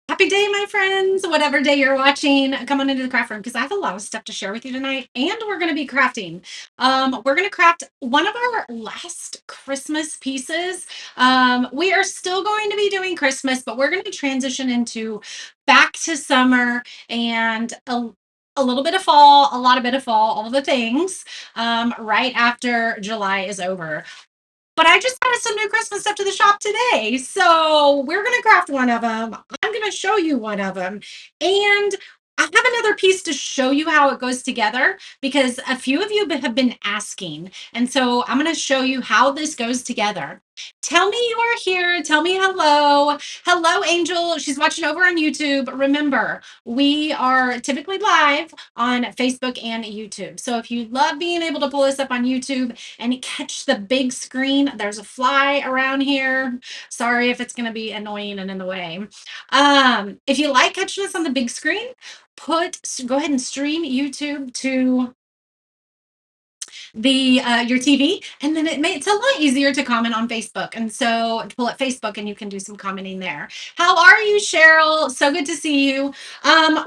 Happy day, my friends. Whatever day you're watching, come on into the craft room because I have a lot of stuff to share with you tonight. And we're going to be crafting. We're going to craft one of our last Christmas pieces. We are still going to be doing Christmas, but we're going to transition into back to summer and a little bit of fall, a lot of bit of fall, all the things right after July is over. But I just added some new Christmas stuff to the shop today. So we're going to craft one of them. I'm going to show you one of them. And I have another piece to show you how it goes together because a few of you have been asking. And so I'm going to show you how this goes together. Tell me you are here. Tell me hello. Hello, Angel. She's watching over on YouTube. Remember, we are typically live on Facebook and YouTube. So if you love being able to pull us up on YouTube, and catch the big screen. There's a fly around here. Sorry if it's going to be annoying and in the way. If you like catching us on the big screen, go ahead and stream YouTube to the your TV, and then it's a lot easier to comment on Facebook. And so pull up Facebook, and you can do some commenting there. How are you, Cheryl? So good to see you.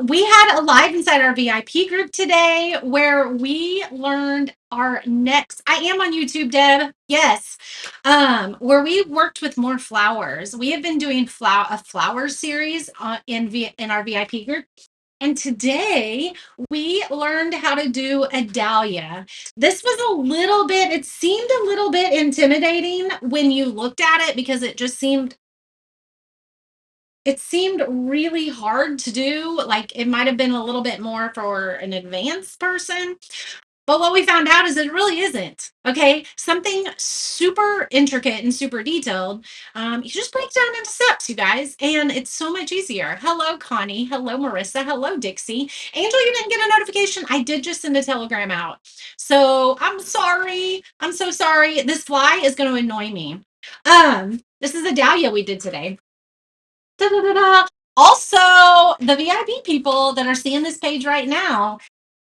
We had a live inside our VIP group today where we learned our next. I am on YouTube, Deb. Yes, where we worked with more flowers. We have been doing a flower series in our VIP group. And today we learned how to do a dahlia. This was it seemed a little bit intimidating when you looked at it because it seemed really hard to do. Like it might have been a little bit more for an advanced person. But what we found out is it really isn't. Okay. Something super intricate and super detailed. You just break down into steps, you guys, and it's so much easier. Hello, Connie. Hello, Marissa. Hello, Dixie. Angel, you didn't get a notification. I did just send a telegram out. So I'm sorry. I'm so sorry. This fly is going to annoy me. This is a dahlia we did today. Da-da-da-da. Also, the VIP people that are seeing this page right now,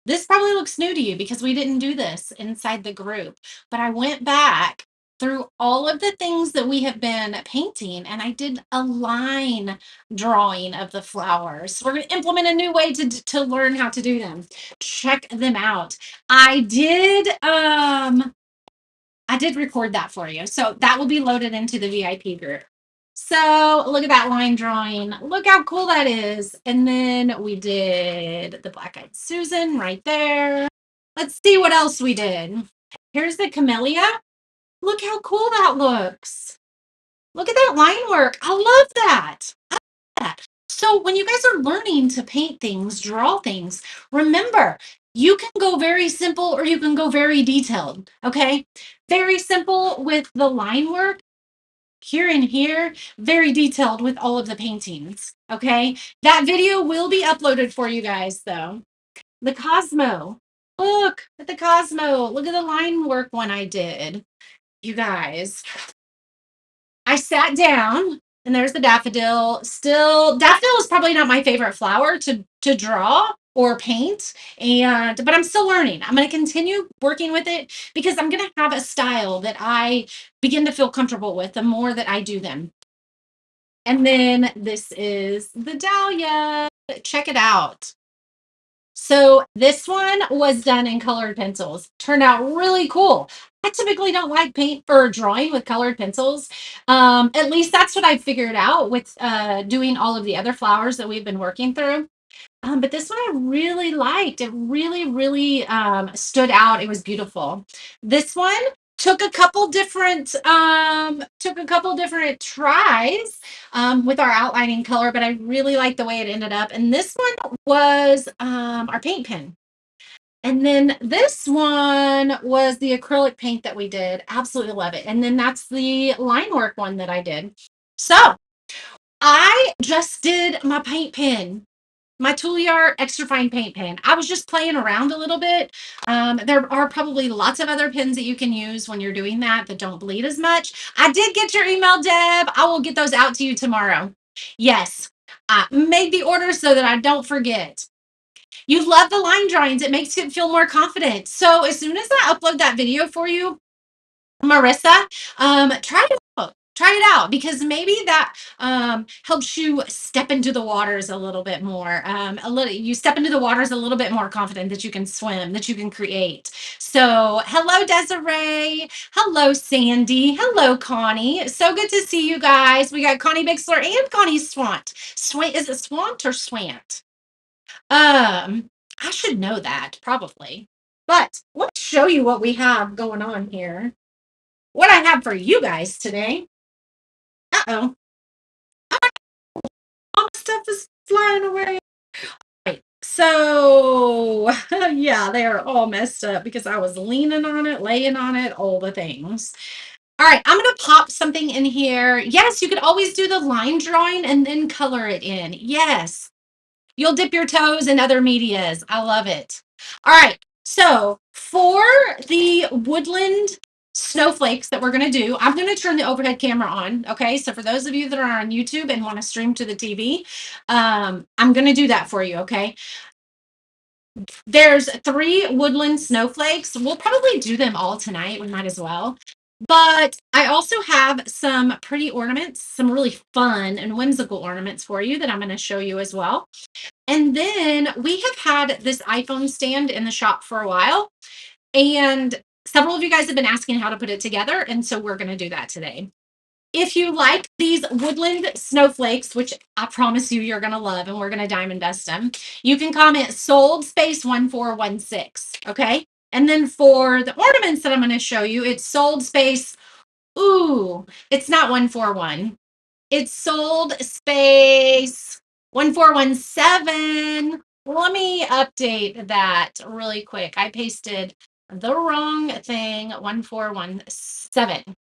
this probably looks new to you because we didn't do this inside the group, but I went back through all of the things that we have been painting and I did a line drawing of the flowers. We're going to implement a new way to learn how to do them. Check them out. I did record that for you. So that will be loaded into the VIP group. So look at that line drawing. Look how cool that is. And then we did the Black Eyed Susan right there. Let's see what else we did. Here's the camellia. Look how cool that looks. Look at that line work. I love that. I love that. So when you guys are learning to paint things, draw things, remember, you can go very simple or you can go very detailed. Okay. Very simple with the line work here and here, very detailed with all of the paintings. Okay. That video will be uploaded for you guys though. The Cosmo. Look at the Cosmo. Look at the line work one I did. You guys, I sat down and there's the daffodil. Daffodil is probably not my favorite flower to draw or paint, but I'm still learning. I'm going to continue working with it because I'm going to have a style that I begin to feel comfortable with the more that I do them. And then this is the dahlia. Check it out. So this one was done in colored pencils. Turned out really cool. I typically don't like paint or drawing with colored pencils. At least that's what I figured out with doing all of the other flowers that we've been working through. But this one I really liked. It really, really stood out. It was beautiful. This one took a couple different tries with our outlining color, but I really like the way it ended up. And this one was our paint pen. And then this one was the acrylic paint that we did. Absolutely love it. And then that's the line work one that I did. So I just did my paint pen, my Toolyart extra fine paint pen. I was just playing around a little bit. There are probably lots of other pens that you can use when you're doing that don't bleed as much. I did get your email, Deb. I will get those out to you tomorrow. Yes, I made the order so that I don't forget. You love the line drawings. It makes it feel more confident. So as soon as I upload that video for you, Marissa, try it out. Try it out because maybe that helps you step into the waters a little bit more. You step into the waters a little bit more confident that you can swim, that you can create. So, hello, Desiree. Hello, Sandy. Hello, Connie. So good to see you guys. We got Connie Bixler and Connie Swant. Swant is it Swant or Swant? I should know that probably. But let's show you what we have going on here. What I have for you guys today. Uh-oh. All the stuff is flying away. Right. So, yeah, they are all messed up because I was leaning on it, laying on it, all the things. All right, I'm going to pop something in here. Yes, you could always do the line drawing and then color it in. Yes. You'll dip your toes in other medias. I love it. All right. So for the woodland snowflakes that we're going to do, I'm going to turn the overhead camera on. Okay. So for those of you that are on YouTube and want to stream to the TV, I'm going to do that for you. Okay. There's 3 woodland snowflakes. We'll probably do them all tonight. We might as well. But I also have some pretty ornaments, some really fun and whimsical ornaments for you that I'm going to show you as well. And then we have had this iPhone stand in the shop for a while, and several of you guys have been asking how to put it together, and so we're going to do that today. If you like these woodland snowflakes, which I promise you you're going to love, and we're going to diamond dust them, you can comment sold space 1416, okay? And then for the ornaments that I'm going to show you, it's sold space, ooh, it's not 141. It's sold space 1417. Let me update that really quick. I pasted the wrong thing, 1417.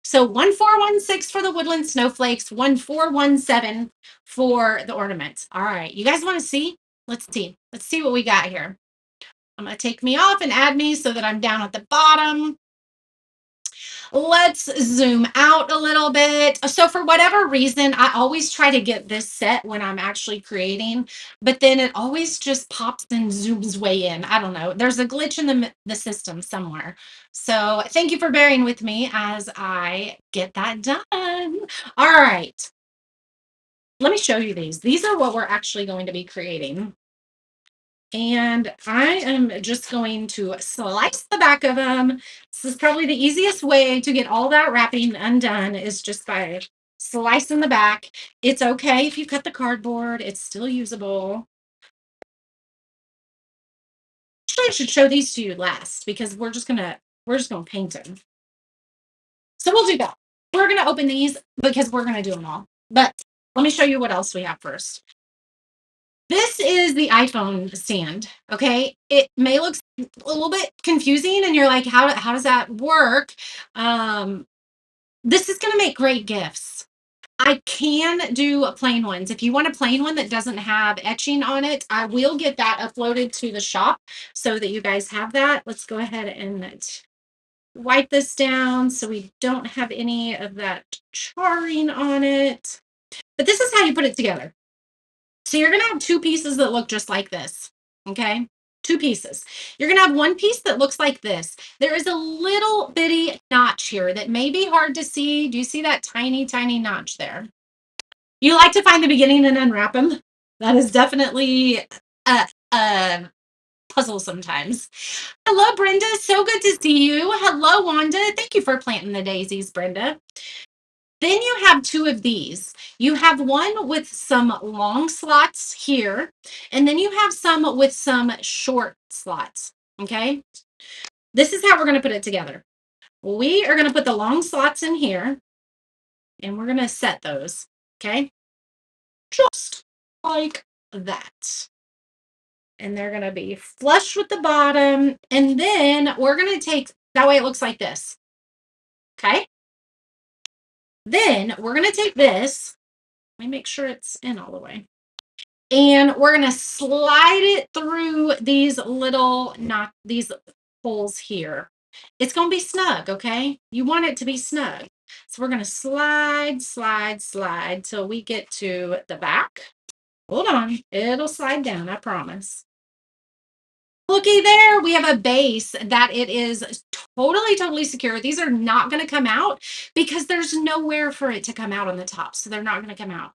So 1416 for the woodland snowflakes, 1417 for the ornaments. All right, you guys want to see? Let's see. Let's see what we got here. I'm going to take me off and add me so that I'm down at the bottom. Let's zoom out a little bit. So for whatever reason, I always try to get this set when I'm actually creating, but then it always just pops and zooms way in. I don't know. There's a glitch in the system somewhere. So thank you for bearing with me as I get that done. All right. Let me show you these. These are what we're actually going to be creating. And I am just going to slice the back of them. This is probably the easiest way to get all that wrapping undone is just by slicing the back. It's okay if you cut the cardboard. It's still usable. Actually, I should show these to you last because we're just gonna paint them. So we'll do that. We're gonna open these because we're gonna do them all. But let me show you what else we have first. This is the iPhone stand, okay? It may look a little bit confusing and you're like, how does that work? This is gonna make great gifts. I can do plain ones. If you want a plain one that doesn't have etching on it, I will get that uploaded to the shop so that you guys have that. Let's go ahead and wipe this down so we don't have any of that charring on it. But this is how you put it together. So you're going to have 2 pieces that look just like this. Okay. 2 pieces. You're going to have one piece that looks like this. There is a little bitty notch here that may be hard to see. Do you see that tiny, tiny notch there? You like to find the beginning and unwrap them. That is definitely a puzzle sometimes. Hello, Brenda. So good to see you. Hello, Wanda. Thank you for planting the daisies, Brenda. Then you have 2 of these. You have one with some long slots here, and then you have some with some short slots, okay? This is how we're going to put it together. We are going to put the long slots in here, and we're going to set those, okay? Just like that. And they're going to be flush with the bottom, and then we're going to take, that way it looks like this, okay? Then we're going to take this. Let me make sure it's in all the way. And we're going to slide it through these little these holes here. It's going to be snug, okay? You want it to be snug. So we're going to slide, slide, slide till we get to the back. Hold on. It'll slide down, I promise. Looky there, we have a base that it is totally secure. These are not going to come out because there's nowhere for it to come out on the top. So they're not going to come out.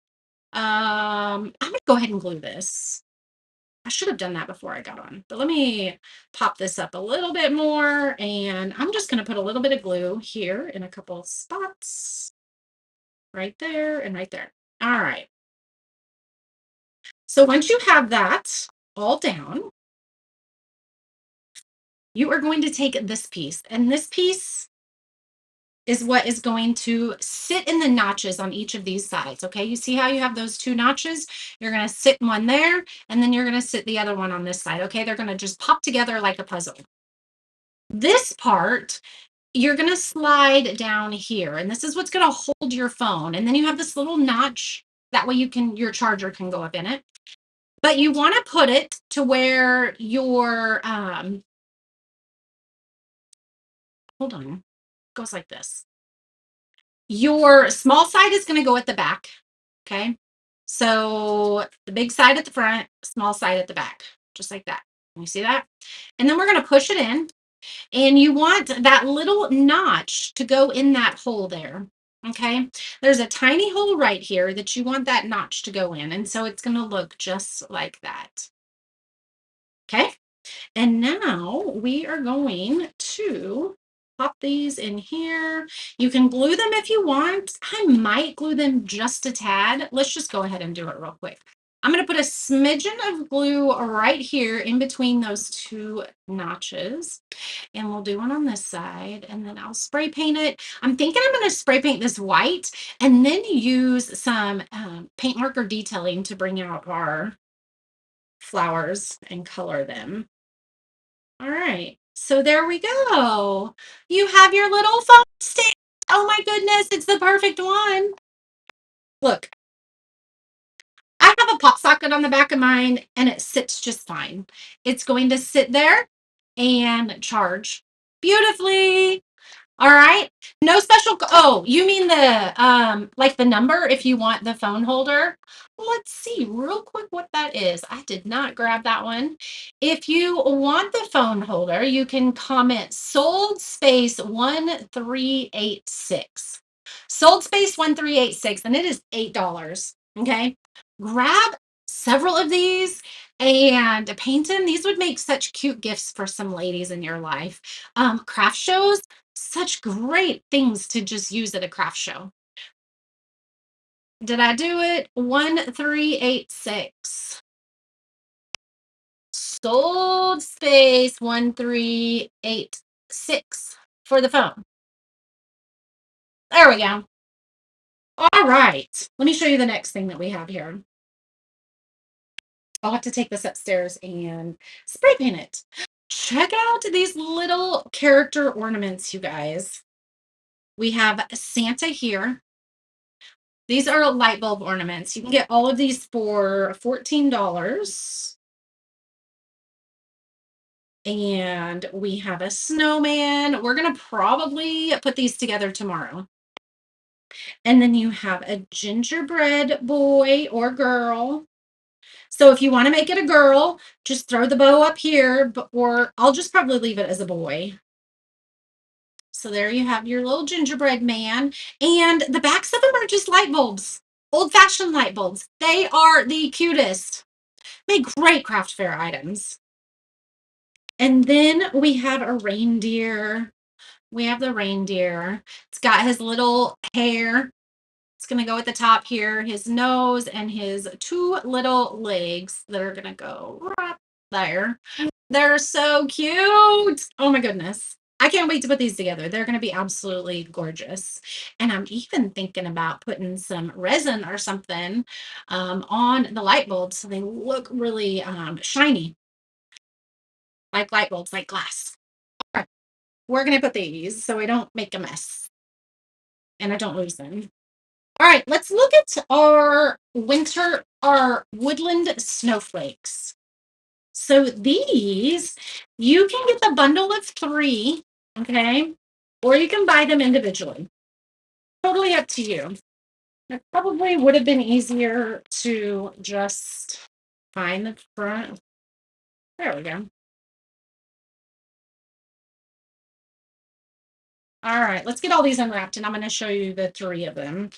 I'm going to go ahead and glue this. I should have done that before I got on, but let me pop this up a little bit more, and I'm just going to put a little bit of glue here in a couple spots, right there and right there. All right. So once you have that all down, you are going to take this piece, and this piece is what is going to sit in the notches on each of these sides. Okay, you see how you have those two notches? You're going to sit one there, and then you're going to sit the other one on this side. Okay, they're going to just pop together like a puzzle. This part, you're going to slide down here, and this is what's going to hold your phone. And then you have this little notch. That way your charger can go up in it. But you want to put it to where your, hold on, goes like this. Your small side is going to go at the back. Okay. So the big side at the front, small side at the back, just like that. You see that? And then we're going to push it in, and you want that little notch to go in that hole there. Okay. There's a tiny hole right here that you want that notch to go in. And so it's going to look just like that. Okay. And now we are going to pop these in here. You can glue them if you want. I might glue them just a tad. Let's just go ahead and do it real quick. I'm going to put a smidgen of glue right here in between those two notches. And we'll do one on this side, and then I'll spray paint it. I'm thinking I'm going to spray paint this white and then use some paint marker detailing to bring out our flowers and color them. All right. So there we go. You have your little phone stand. Oh my goodness, it's the perfect one. Look, I have a pop socket on the back of mine, and it sits just fine. It's going to sit there and charge beautifully. All right. No special. Oh, you mean the like the number if you want the phone holder? Let's see real quick what that is. I did not grab that one. If you want the phone holder, you can comment sold space 1386. Sold space 1386, and it is $8. Okay. Grab several of these and paint them. These would make such cute gifts for some ladies in your life. Craft shows, such great things to just use at a craft show. Did I do it? 1386. Sold space 1386 for the phone. There we go. All right. Let me show you the next thing that we have here. I'll have to take this upstairs and spray paint it. Check out these little character ornaments, you guys. We have Santa here. These are light bulb ornaments. You can get all of these for $14. And we have a snowman. We're going to probably put these together tomorrow. And then you have a gingerbread boy or girl. So if you want to make it a girl, just throw the bow up here, or I'll just probably leave it as a boy. So there you have your little gingerbread man. And the backs of them are just light bulbs, old-fashioned light bulbs. They are the cutest. Make great craft fair items. And then we have a reindeer. We have the reindeer. It's got his little hair. It's going to go at the top here, his nose and his two little legs that are going to go right there. They're so cute. Oh my goodness. I can't wait to put these together. They're going to be absolutely gorgeous. And I'm even thinking about putting some resin or something on the light bulbs so they look really shiny, like light bulbs, like glass. All right. We're going to put these so I don't make a mess and I don't lose them. All right, let's look at our woodland snowflakes. So these, you can get the bundle of 3, okay? Or you can buy them individually. Totally up to you. It probably would have been easier to just find the front. There we go. All right, let's get all these unwrapped and I'm going to show you the three of them.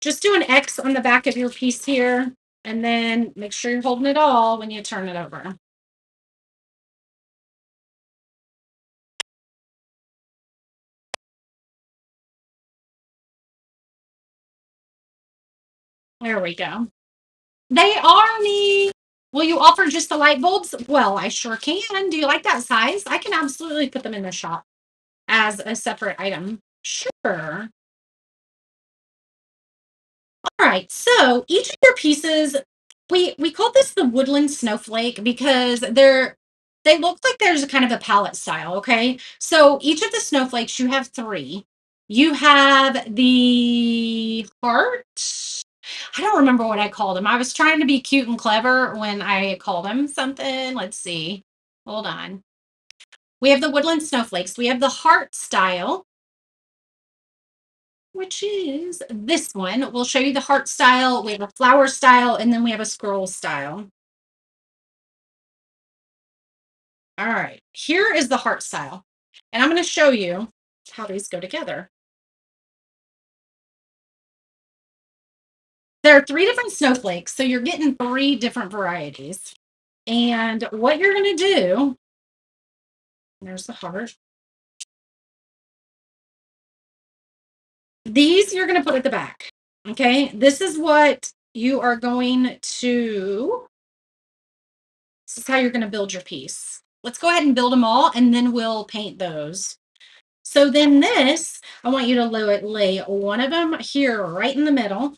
Just do an X on the back of your piece here and then make sure you're holding it all when you turn it over. There we go. They are neat. Will you offer just the light bulbs? Well, I sure can. Do you like that size? I can absolutely put them in the shop as a separate item. Sure. All right. So each of your pieces, we call this the Woodland Snowflake because they look like there's a kind of a palette style. Okay. So each of the snowflakes, you have three. You have the heart. I don't remember what I called them. I was trying to be cute and clever when I called them something. Let's see. Hold on. We have the Woodland Snowflakes. We have the heart style, which is this one. We'll show you the heart style. We have a flower style, and then we have a scroll style. All right. Here is the heart style. And I'm going to show you how these go together. There are three different snowflakes, so you're getting three different varieties. And what you're going to do, there's the heart. These you're going to put at the back. Okay. This is what you are going to, this is how you're going to build your piece. Let's go ahead and build them all and then we'll paint those. So then this, I want you to lay one of them here right in the middle.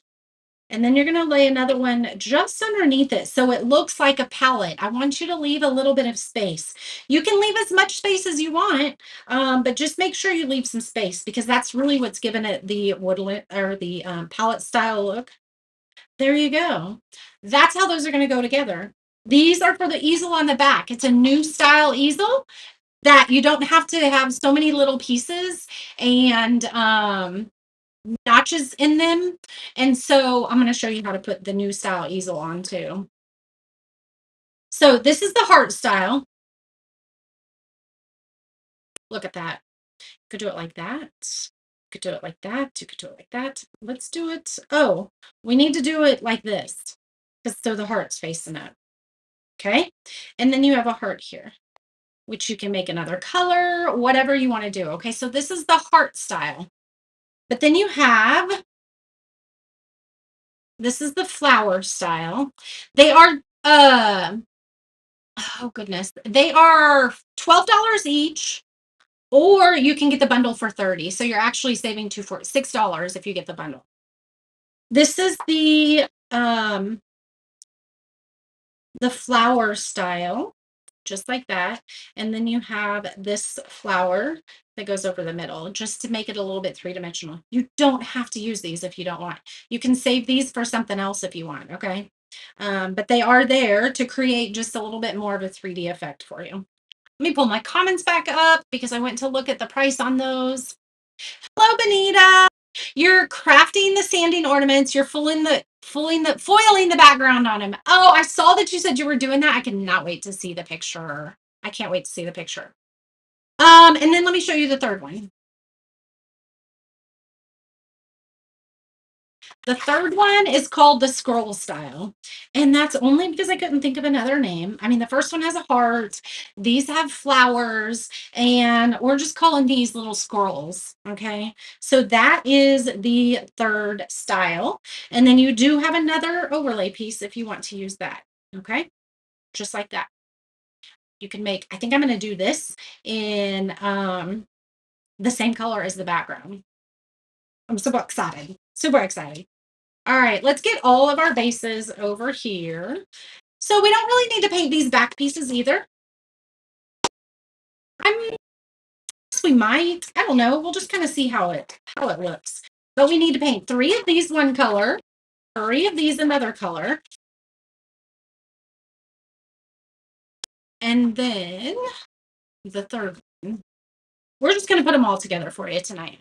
And then you're going to lay another one just underneath it. So it looks like a palette. I want you to leave a little bit of space. You can leave as much space as you want, but just make sure you leave some space because that's really what's given it the woodland or the palette style look. There you go. That's how those are going to go together. These are for the easel on the back. It's a new style easel that you don't have to have so many little pieces and notches in them. And so I'm going to show you how to put the new style easel on too. So this is the heart style. Look at that. Could do it like that. Could do it like that. You could do it like that. Let's do it. Oh, we need to do it like this. Because so the heart's facing up. Okay. And then you have a heart here, which you can make another color, whatever you want to do. Okay. So this is the heart style. But then you have, this is the flower style. They are, oh goodness, they are $12 each, or you can get the bundle for 30. So you're actually saving $6 if you get the bundle. This is the flower style, just like that. And then you have this flower that goes over the middle just to make it a little bit three-dimensional. You don't have to use these if you don't want. You can save these for something else if you want, okay? But they are there to create just a little bit more of a 3D effect for you. Let me pull my comments back up because I went to look at the price on those. Hello, Benita. You're crafting the sanding ornaments. You're foiling the background on him. Oh, I saw that you said you were doing that. I cannot wait to see the picture. I can't wait to see the picture. And then let me show you the third one. The third one is called the scroll style. And that's only because I couldn't think of another name. I mean, the first one has a heart. These have flowers. And we're just calling these little scrolls. Okay. So that is the third style. And then you do have another overlay piece if you want to use that. Okay. Just like that. You can make, I think I'm going to do this in the same color as the background. I'm super excited. Super excited. All right, let's get all of our bases over here. So we don't really need to paint these back pieces either. I mean, yes, we might. I don't know. We'll just kind of see how it looks. But we need to paint 3 of these one color, 3 of these another color. And then the third one. We're just going to put them all together for you tonight.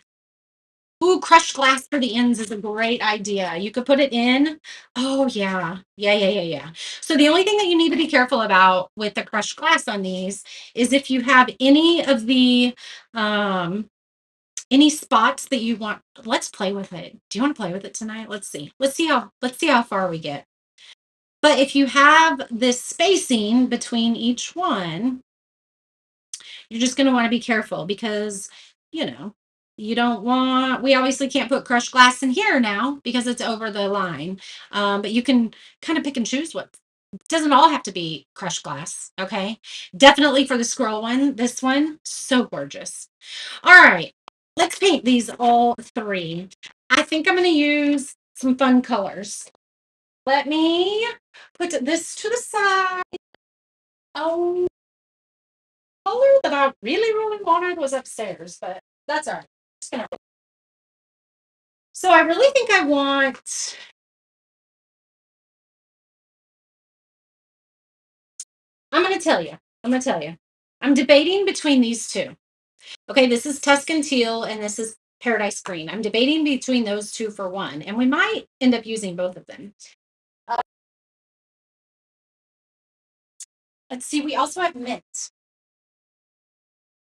Ooh, crushed glass for the ends is a great idea. You could put it in. Oh yeah. Yeah. So the only thing that you need to be careful about with the crushed glass on these is if you have um any spots that you want. Let's play with it. Do you want to play with it tonight? Let's see. Let's see how far we get. But if you have this spacing between each one, you're just going to want to be careful because, you know, you don't want, we obviously can't put crushed glass in here now because it's over the line. But you can kind of pick and choose what, it doesn't all have to be crushed glass. Okay. Definitely for the scroll one, this one, so gorgeous. All right. Let's paint these all three. I think I'm going to use some fun colors. Let me put this to the side. Oh, color that I really wanted was upstairs, but that's all right. So I really think I want, I'm going to tell you. I'm going to tell you. I'm debating between these two. Okay, this is Tuscan Teal and this is Paradise Green. I'm debating between those two for one, and we might end up using both of them. Let's see, we also have mint.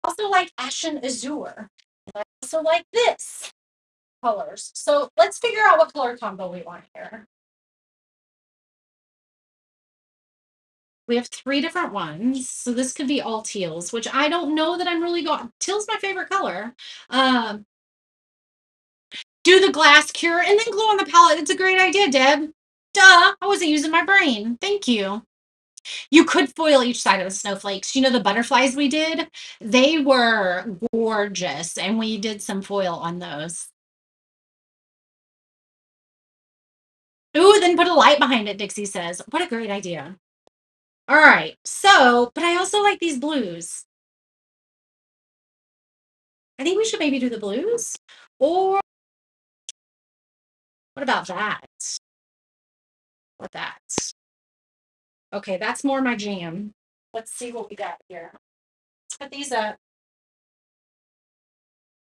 Also like Ashen Azure. And I also like this colors. So let's figure out what color combo we want here. We have three different ones. So this could be all teals, which I don't know that I'm really going. Teal's my favorite color. Um, do the glass cure and then glue on the palette. It's a great idea, Deb. Duh, I wasn't using my brain. Thank you. You could foil each side of the snowflakes. You know, the butterflies we did, they were gorgeous, and we did some foil on those. Ooh, then put a light behind it, Dixie says. What a great idea. All right. So, but I also like these blues. I think we should maybe do the blues. Or what about that? What that? Okay, that's more my jam. Let's see what we got here. Let's put these up.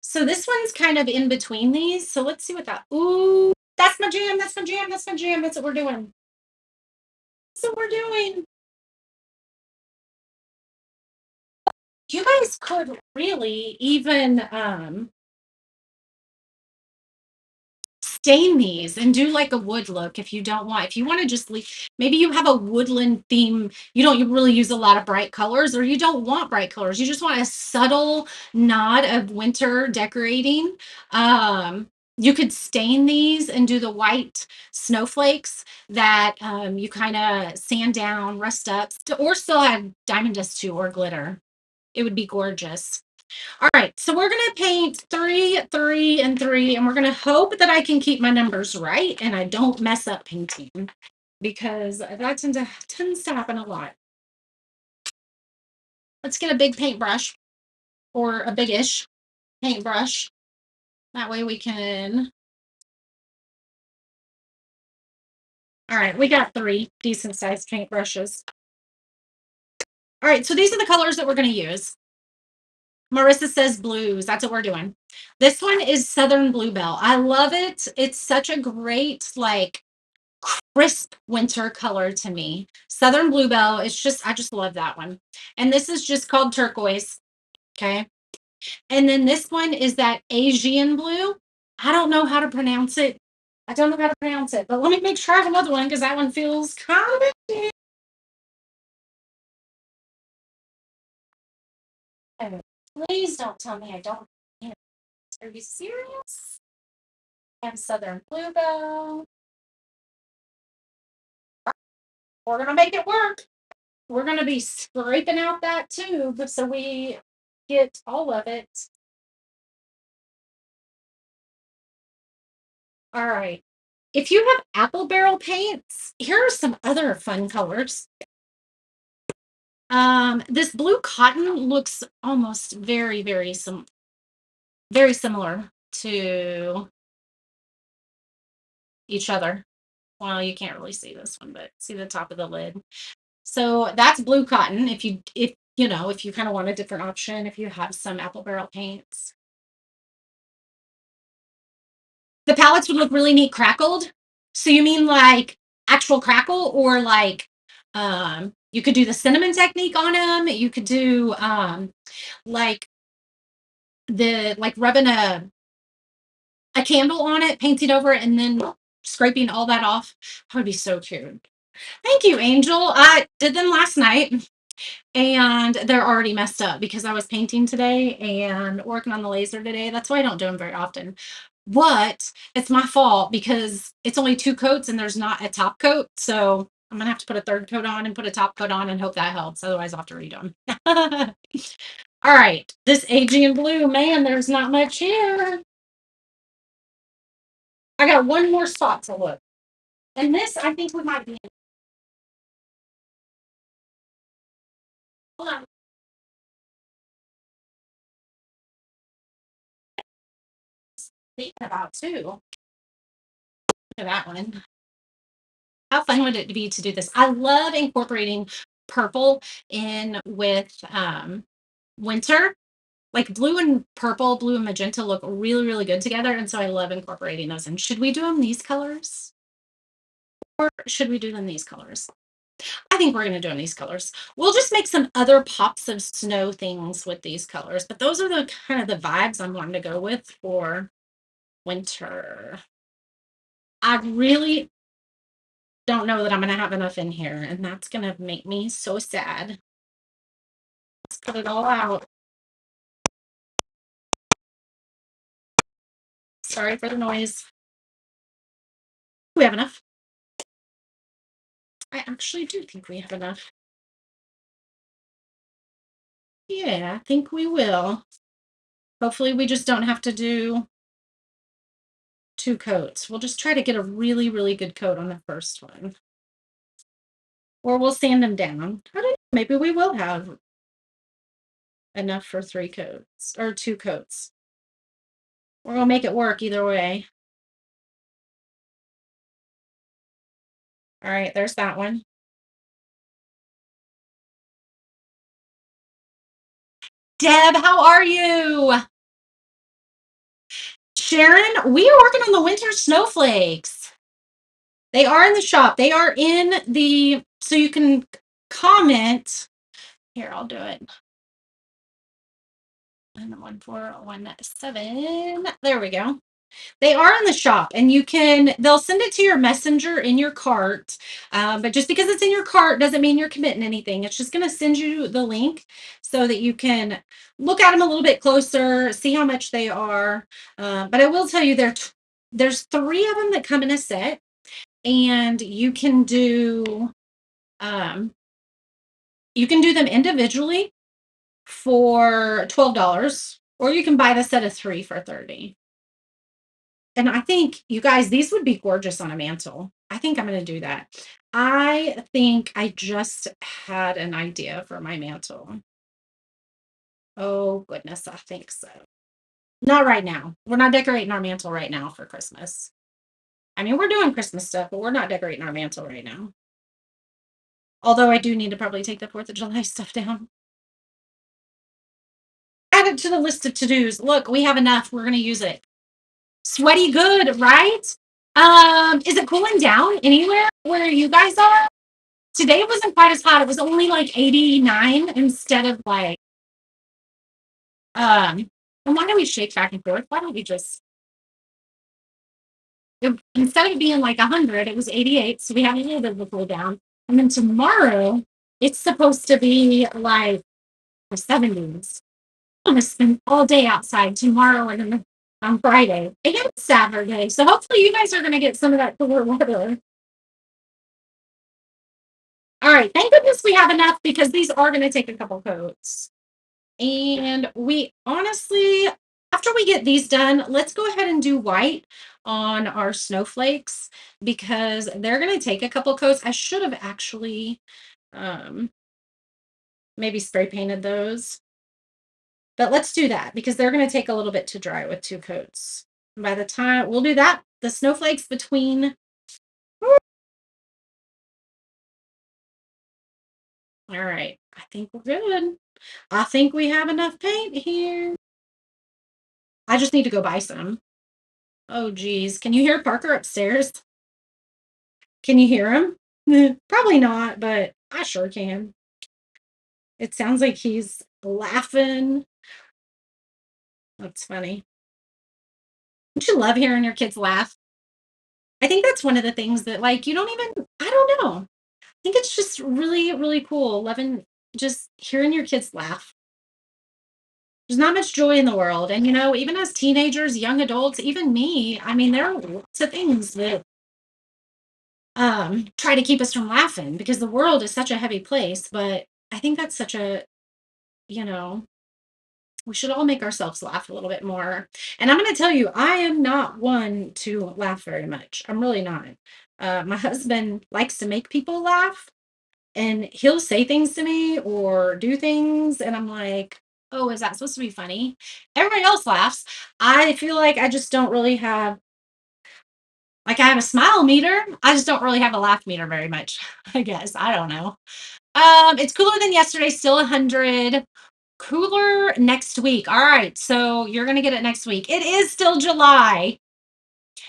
So this one's kind of in between these. So let's see what that. Ooh, that's my jam. That's my jam. That's my jam. That's what we're doing. That's what we're doing. You guys could really even stain these and do like a wood look if you don't want. If you want to just leave, maybe you have a woodland theme. You don't really use a lot of bright colors, or you don't want bright colors. You just want a subtle nod of winter decorating. You could stain these and do the white snowflakes that you kind of sand down, rust up, or still have diamond dust too, or glitter. It would be gorgeous. All right, so we're going to paint 3, 3, and 3, and we're going to hope that I can keep my numbers right and I don't mess up painting because that tends to happen a lot. Let's get a big paintbrush or a big-ish paintbrush. That way we can. All right, we got 3 decent-sized paintbrushes. All right, so these are the colors that we're going to use. Marissa says blues. That's what we're doing. This one is Southern Bluebell. I love it. It's such a great, like, crisp winter color to me. Southern Bluebell. It's just, I just love that one. And this is just called turquoise. Okay. And then this one is that Asian blue. I don't know how to pronounce it. I don't know how to pronounce it, but let me make sure I have another one because that one feels kind of. Oh, please don't tell me I don't. Are you serious? I have Southern Bluebell. We're gonna make it work. We're gonna be scraping out that tube so we get all of it. All right. If you have apple barrel paints, here are some other fun colors. This blue cotton looks almost very similar to each other. Well, you can't really see this one, but see the top of the lid. So that's blue cotton. If you kind of want a different option, if you have some apple barrel paints. The palettes would look really neat crackled. So you mean like actual crackle, or like you could do the cinnamon technique on them. You could do like the like rubbing a candle on it, painting over it, and then scraping all that off. That would be so cute. Thank you, Angel. I did them last night and they're already messed up because I was painting today and working on the laser today. That's why I don't do them very often. But it's my fault because it's only 2 coats and there's not a top coat. So I'm gonna have to put a third coat on and put a top coat on and hope that helps. Otherwise, I'll have to redo them. All right, this Aegean blue, man, there's not much here. I got one more spot to look. And this, I think we might be. Hold on. Thinking about too. Look at that one. How fun would it be to do this? I love incorporating purple in with winter. Like blue and purple, blue and magenta look really, really good together. And so I love incorporating those in. Should we do them these colors? Or should we do them these colors? I think we're going to do them these colors. We'll just make some other pops of snow things with these colors. But those are the kind of the vibes I'm wanting to go with for winter. I really don't know that I'm going to have enough in here. And that's going to make me so sad. Let's put it all out. Sorry for the noise. We have enough. I actually do think we have enough. Yeah, I think we will. Hopefully we just don't have to do 2 coats. We'll just try to get a really, really good coat on the first one. Or we'll sand them down. I don't know. Maybe we will have enough for 3 coats or 2 coats. Or we'll make it work either way. All right, there's that one. Deb, how are you? Sharon, we are working on the winter snowflakes. They are in the shop. They are in the, so you can comment. Here, I'll do it. And 1417. There we go. They are in the shop, and they'll send it to your messenger in your cart. But just because it's in your cart doesn't mean you're committing anything. It's just going to send you the link so that you can look at them a little bit closer, see how much they are. But I will tell you, there's 3 of them that come in a set, and you can do them individually for $12, or you can buy the set of 3 for $30. And I think, you guys, these would be gorgeous on a mantle. I think I'm going to do that. I think I just had an idea for my mantle. Oh, goodness, I think so. Not right now. We're not decorating our mantle right now for Christmas. I mean, we're doing Christmas stuff, but we're not decorating our mantle right now. Although I do need to probably take the 4th of July stuff down. Add it to the list of to-dos. Look, we have enough. We're going to use it. Sweaty good, right? Is it cooling down anywhere where you guys are? Today it wasn't quite as hot. It was only like 89 instead of like and why do we shake back and forth? Why don't we just instead of it being like 100, it was 88. So we have a little bit of a cool down. And then tomorrow it's supposed to be like the 70s. I'm gonna spend all day outside tomorrow and then on Friday and Saturday. So hopefully you guys are gonna get some of that cooler weather. All right, thank goodness we have enough because these are going to take a couple coats. And we honestly, after we get these done, let's go ahead and do white on our snowflakes because they're going to take a couple coats. I should have actually maybe spray painted those. But let's do that because they're going to take a little bit to dry with 2 coats. By the time we'll do that, the snowflakes between. All right, I think we're good. I think we have enough paint here. I just need to go buy some. Oh, geez. Can you hear Parker upstairs? Can you hear him? Probably not, but I sure can. It sounds like he's laughing. That's funny. Don't you love hearing your kids laugh? I think that's one of the things that, like, you don't even, I don't know. I think it's just really, really cool loving just hearing your kids laugh. There's not much joy in the world. And, even as teenagers, young adults, even me, I mean, there are lots of things that try to keep us from laughing because the world is such a heavy place. But I think that's such a, you know, we should all make ourselves laugh a little bit more. And I'm going to tell you, I am not one to laugh very much. I'm really not. My husband likes to make people laugh, and he'll say things to me or do things. And I'm like, oh, is that supposed to be funny? Everybody else laughs. I feel like I just don't really have, like, I have a smile meter. I just don't really have a laugh meter very much, I guess. I don't know. It's cooler than yesterday, still 100. Cooler next week. All right. So you're going to get it next week. It is still July.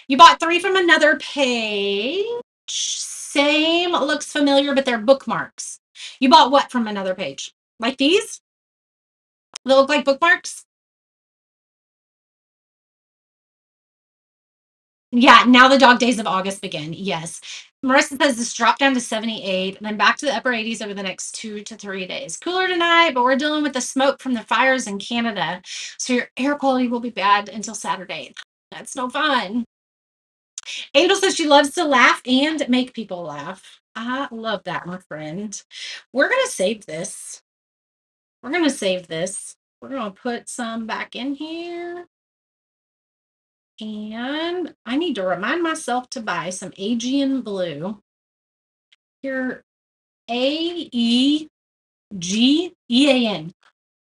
You bought three from another page. Same, looks familiar, but they're bookmarks. You bought what from another page? Like these? They look like bookmarks? Yeah, now the dog days of August begin. Yes. Marissa says this dropped down to 78, and then back to the upper 80s over the next 2 to 3 days. Cooler tonight, but we're dealing with the smoke from the fires in Canada. So your air quality will be bad until Saturday. That's no fun. Angel says she loves to laugh and make people laugh. I love that, my friend. We're going to save this. We're going to save this. We're going to put some back in here. And I need to remind myself to buy some Aegean blue. Here, Aegean.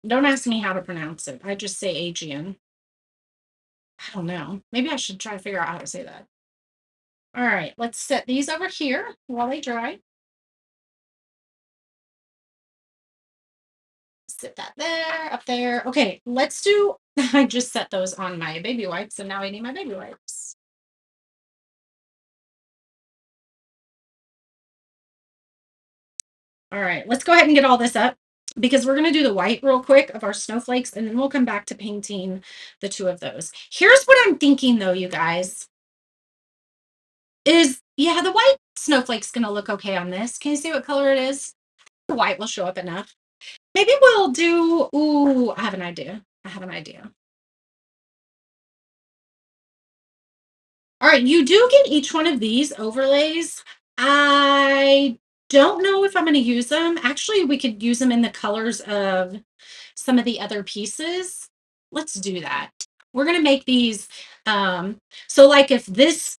Don't ask me how to pronounce it. I just say Aegean. I don't know. Maybe I should try to figure out how to say that. All right, let's set these over here while they dry. Sit that there, up there. Okay, let's do, I just set those on my baby wipes, and now I need my baby wipes. All right, let's go ahead and get all this up because we're going to do the white real quick of our snowflakes, and then we'll come back to painting the two of those. Here's what I'm thinking though, you guys, is yeah, the white snowflake's going to look okay on this. Can you see what color it is? The white will show up enough. Maybe we'll do, ooh, I have an idea. I have an idea. All right, you do get each one of these overlays. I don't know if I'm going to use them. Actually, we could use them in the colors of some of the other pieces. Let's do that. We're going to make these. So like if this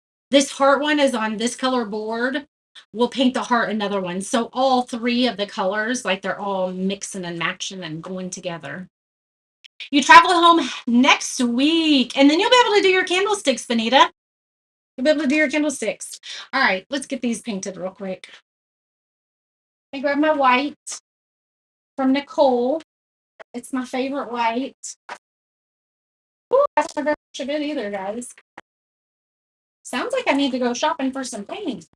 heart one is on this color board, we'll paint the heart another one. So all three of the colors, like they're all mixing and matching and going together. You travel home next week, and then you'll be able to do your candlesticks, Benita. You'll be able to do your candlesticks. All right, let's get these painted real quick. I grab my white from Nicole. It's my favorite white. Ooh, that's not very much of it either, guys. Sounds like I need to go shopping for some paint.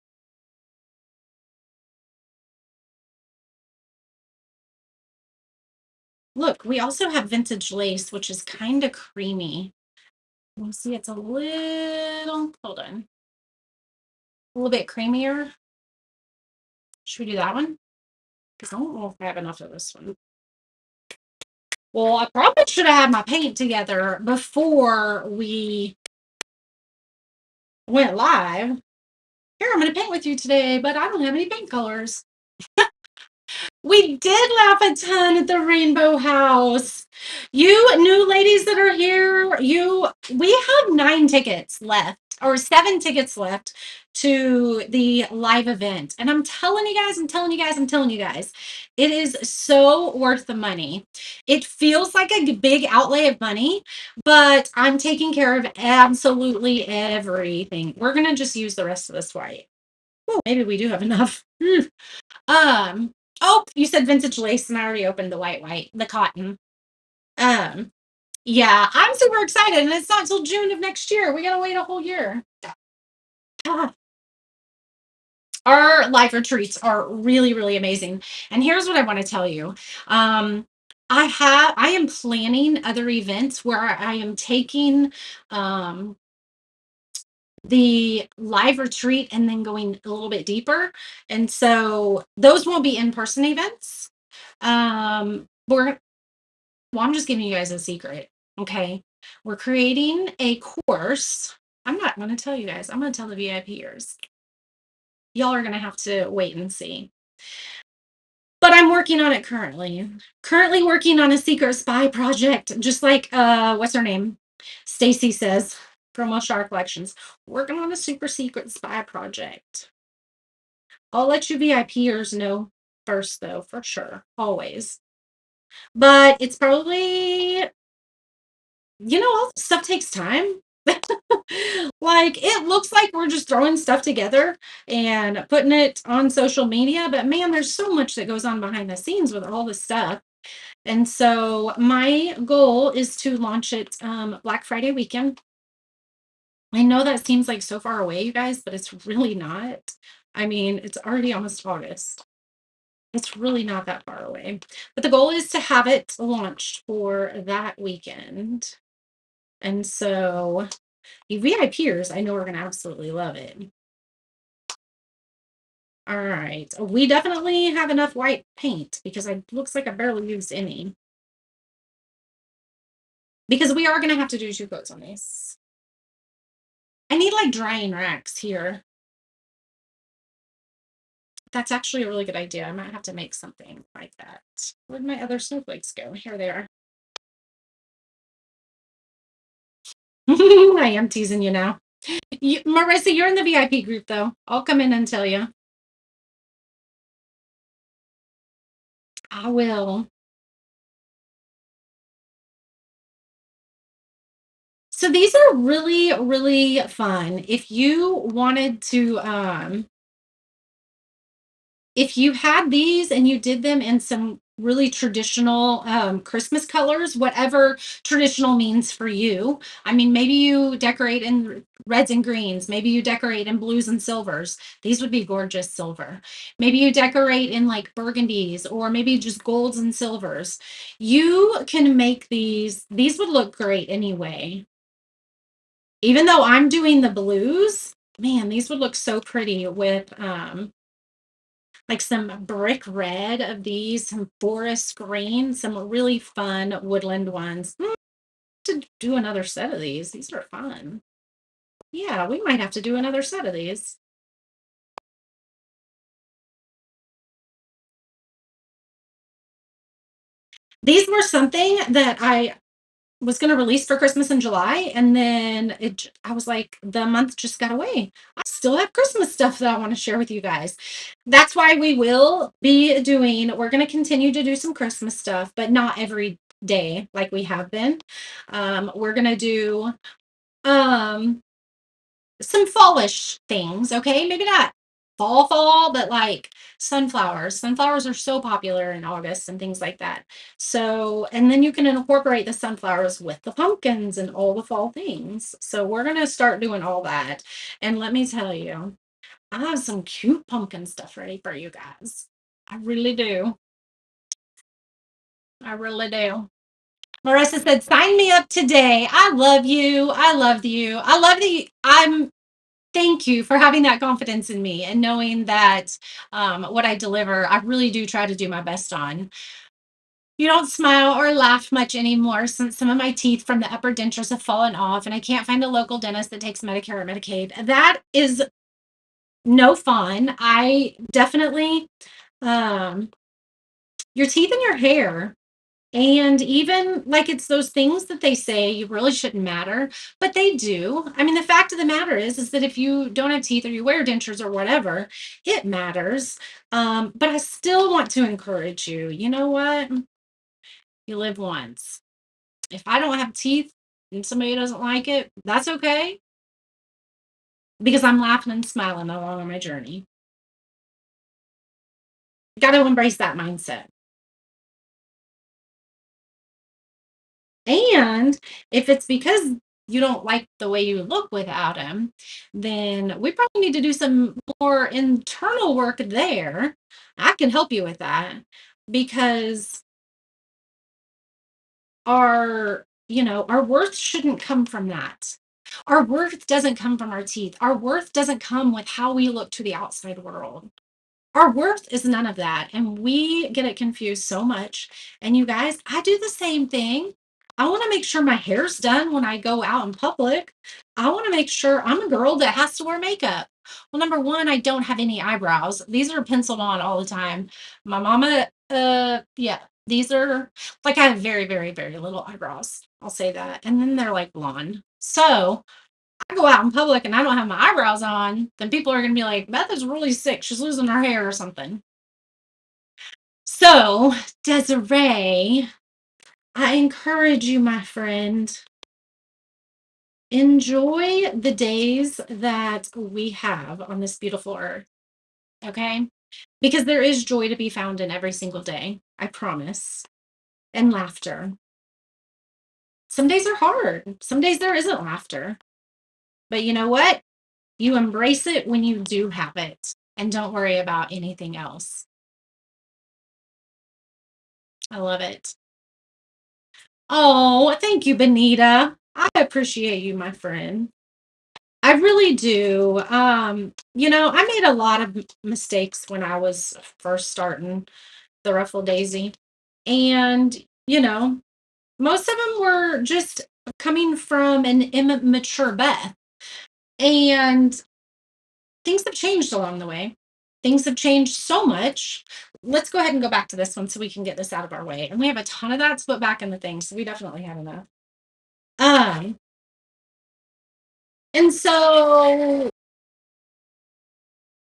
Look, we also have vintage lace, which is kind of creamy. You see, it's a little, hold on, a little bit creamier. Should we do that one? Because I don't know if I have enough of this one. Well, I probably should have had my paint together before we went live. Here, I'm going to paint with you today, but I don't have any paint colors. We did laugh a ton at the Rainbow House. You new ladies that are here, we have 9 tickets left, or 7 tickets left to the live event. And I'm telling you guys, it is so worth the money. It feels like a big outlay of money, but I'm taking care of absolutely everything. We're going to just use the rest of this white. Ooh, maybe we do have enough. Oh, you said vintage lace, and I already opened the white, the cotton. Yeah, I'm super excited, and it's not till June of next year. We gotta wait a whole year. Ah, our live retreats are really, really amazing. And here's what I want to tell you. Um, I am planning other events where I am taking um the live retreat and then going a little bit deeper. And so those won't be in-person events. We're Well, I'm just giving you guys a secret. Okay. We're creating a course. I'm not going to tell you guys. I'm going to tell the VIPers. Y'all are going to have to wait and see. But I'm working on it currently. Currently working on a secret spy project, just like what's her name? Stacy says from Shar Collections. Working on a super secret spy project. I'll let you VIPers know first though, for sure. Always. But it's probably, all this stuff takes time. Like, it looks like we're just throwing stuff together and putting it on social media, but man, there's so much that goes on behind the scenes with all this stuff. And so my goal is to launch it Black Friday weekend. I know that seems like so far away, you guys, but it's really not. I mean, it's already almost August. It's really not that far away. But the goal is to have it launched for that weekend. And so you VIPers, I know we're going to absolutely love it. All right. We definitely have enough white paint because it looks like I barely used any. Because we are going to have to do 2 coats on these. I need like drying racks here. That's actually a really good idea. I might have to make something like that. Where'd my other snowflakes go? Here they are. I am teasing you now. Marissa, you're in the VIP group though. I'll come in and tell you. I will. So these are really, really fun. If you had these and you did them in some really traditional Christmas colors, whatever traditional means for you. I mean, maybe you decorate in reds and greens, maybe you decorate in blues and silvers. These would be gorgeous silver. Maybe you decorate in like burgundies or maybe just golds and silvers. You can make these would look great anyway. Even though I'm doing the blues, man, these would look so pretty with like some brick red of these, some forest green, some really fun woodland ones. To do another set of these. These are fun. Yeah, we might have to do another set of these. These were something that I was going to release for Christmas in July, and then I was like, the month just got away. I still have Christmas stuff that I want to share with you guys. That's why we're going to continue to do some Christmas stuff, but not every day like we have been. We're going to do um some fallish things, okay? Maybe not fall, but like sunflowers. Sunflowers are so popular in August and things like that. So, and then you can incorporate the sunflowers with the pumpkins and all the fall things. So, we're going to start doing all that. And let me tell you, I have some cute pumpkin stuff ready for you guys. I really do. I really do. Marissa said, sign me up today. I love you. I love you. I love that thank you for having that confidence in me and knowing that what I deliver, I really do try to do my best on. You don't smile or laugh much anymore since some of my teeth from the upper dentures have fallen off, and I can't find a local dentist that takes Medicare or Medicaid. That is no fun. I definitely, um, your teeth and your hair. And even like it's those things that they say you really shouldn't matter, but they do. I mean, the fact of the matter is that if you don't have teeth or you wear dentures or whatever, it matters. But I still want to encourage you. You know what? You live once. If I don't have teeth and somebody doesn't like it, that's okay because I'm laughing and smiling along on my journey. Got to embrace that mindset. And if it's because you don't like the way you look without him, then we probably need to do some more internal work there. I can help you with that because our worth shouldn't come from that. Our worth doesn't come from our teeth. Our worth doesn't come with how we look to the outside world. Our worth is none of that, and we get it confused so much. And you guys, I do the same thing. I want to make sure my hair's done when I go out in public. I want to make sure I'm a girl that has to wear makeup. Well, number one, I don't have any eyebrows. These are penciled on all the time. My mama, yeah, these are like I have very, very, very little eyebrows. I'll say that. And then they're like blonde. So I go out in public and I don't have my eyebrows on, then people are going to be like, Beth is really sick. She's losing her hair or something. So, Desiree, I encourage you, my friend, enjoy the days that we have on this beautiful earth. Okay? Because there is joy to be found in every single day. I promise. And laughter. Some days are hard. Some days there isn't laughter. But you know what? You embrace it when you do have it. And don't worry about anything else. I love it. Oh, thank you, Benita. I appreciate you, my friend. I really do. I made a lot of mistakes when I was first starting the Ruffle Daisy. And, most of them were just coming from an immature Beth. And things have changed along the way. Things have changed so much. Let's go ahead and go back to this one so we can get this out of our way. And we have a ton of that to put back in the thing, so we definitely have enough. Um, and so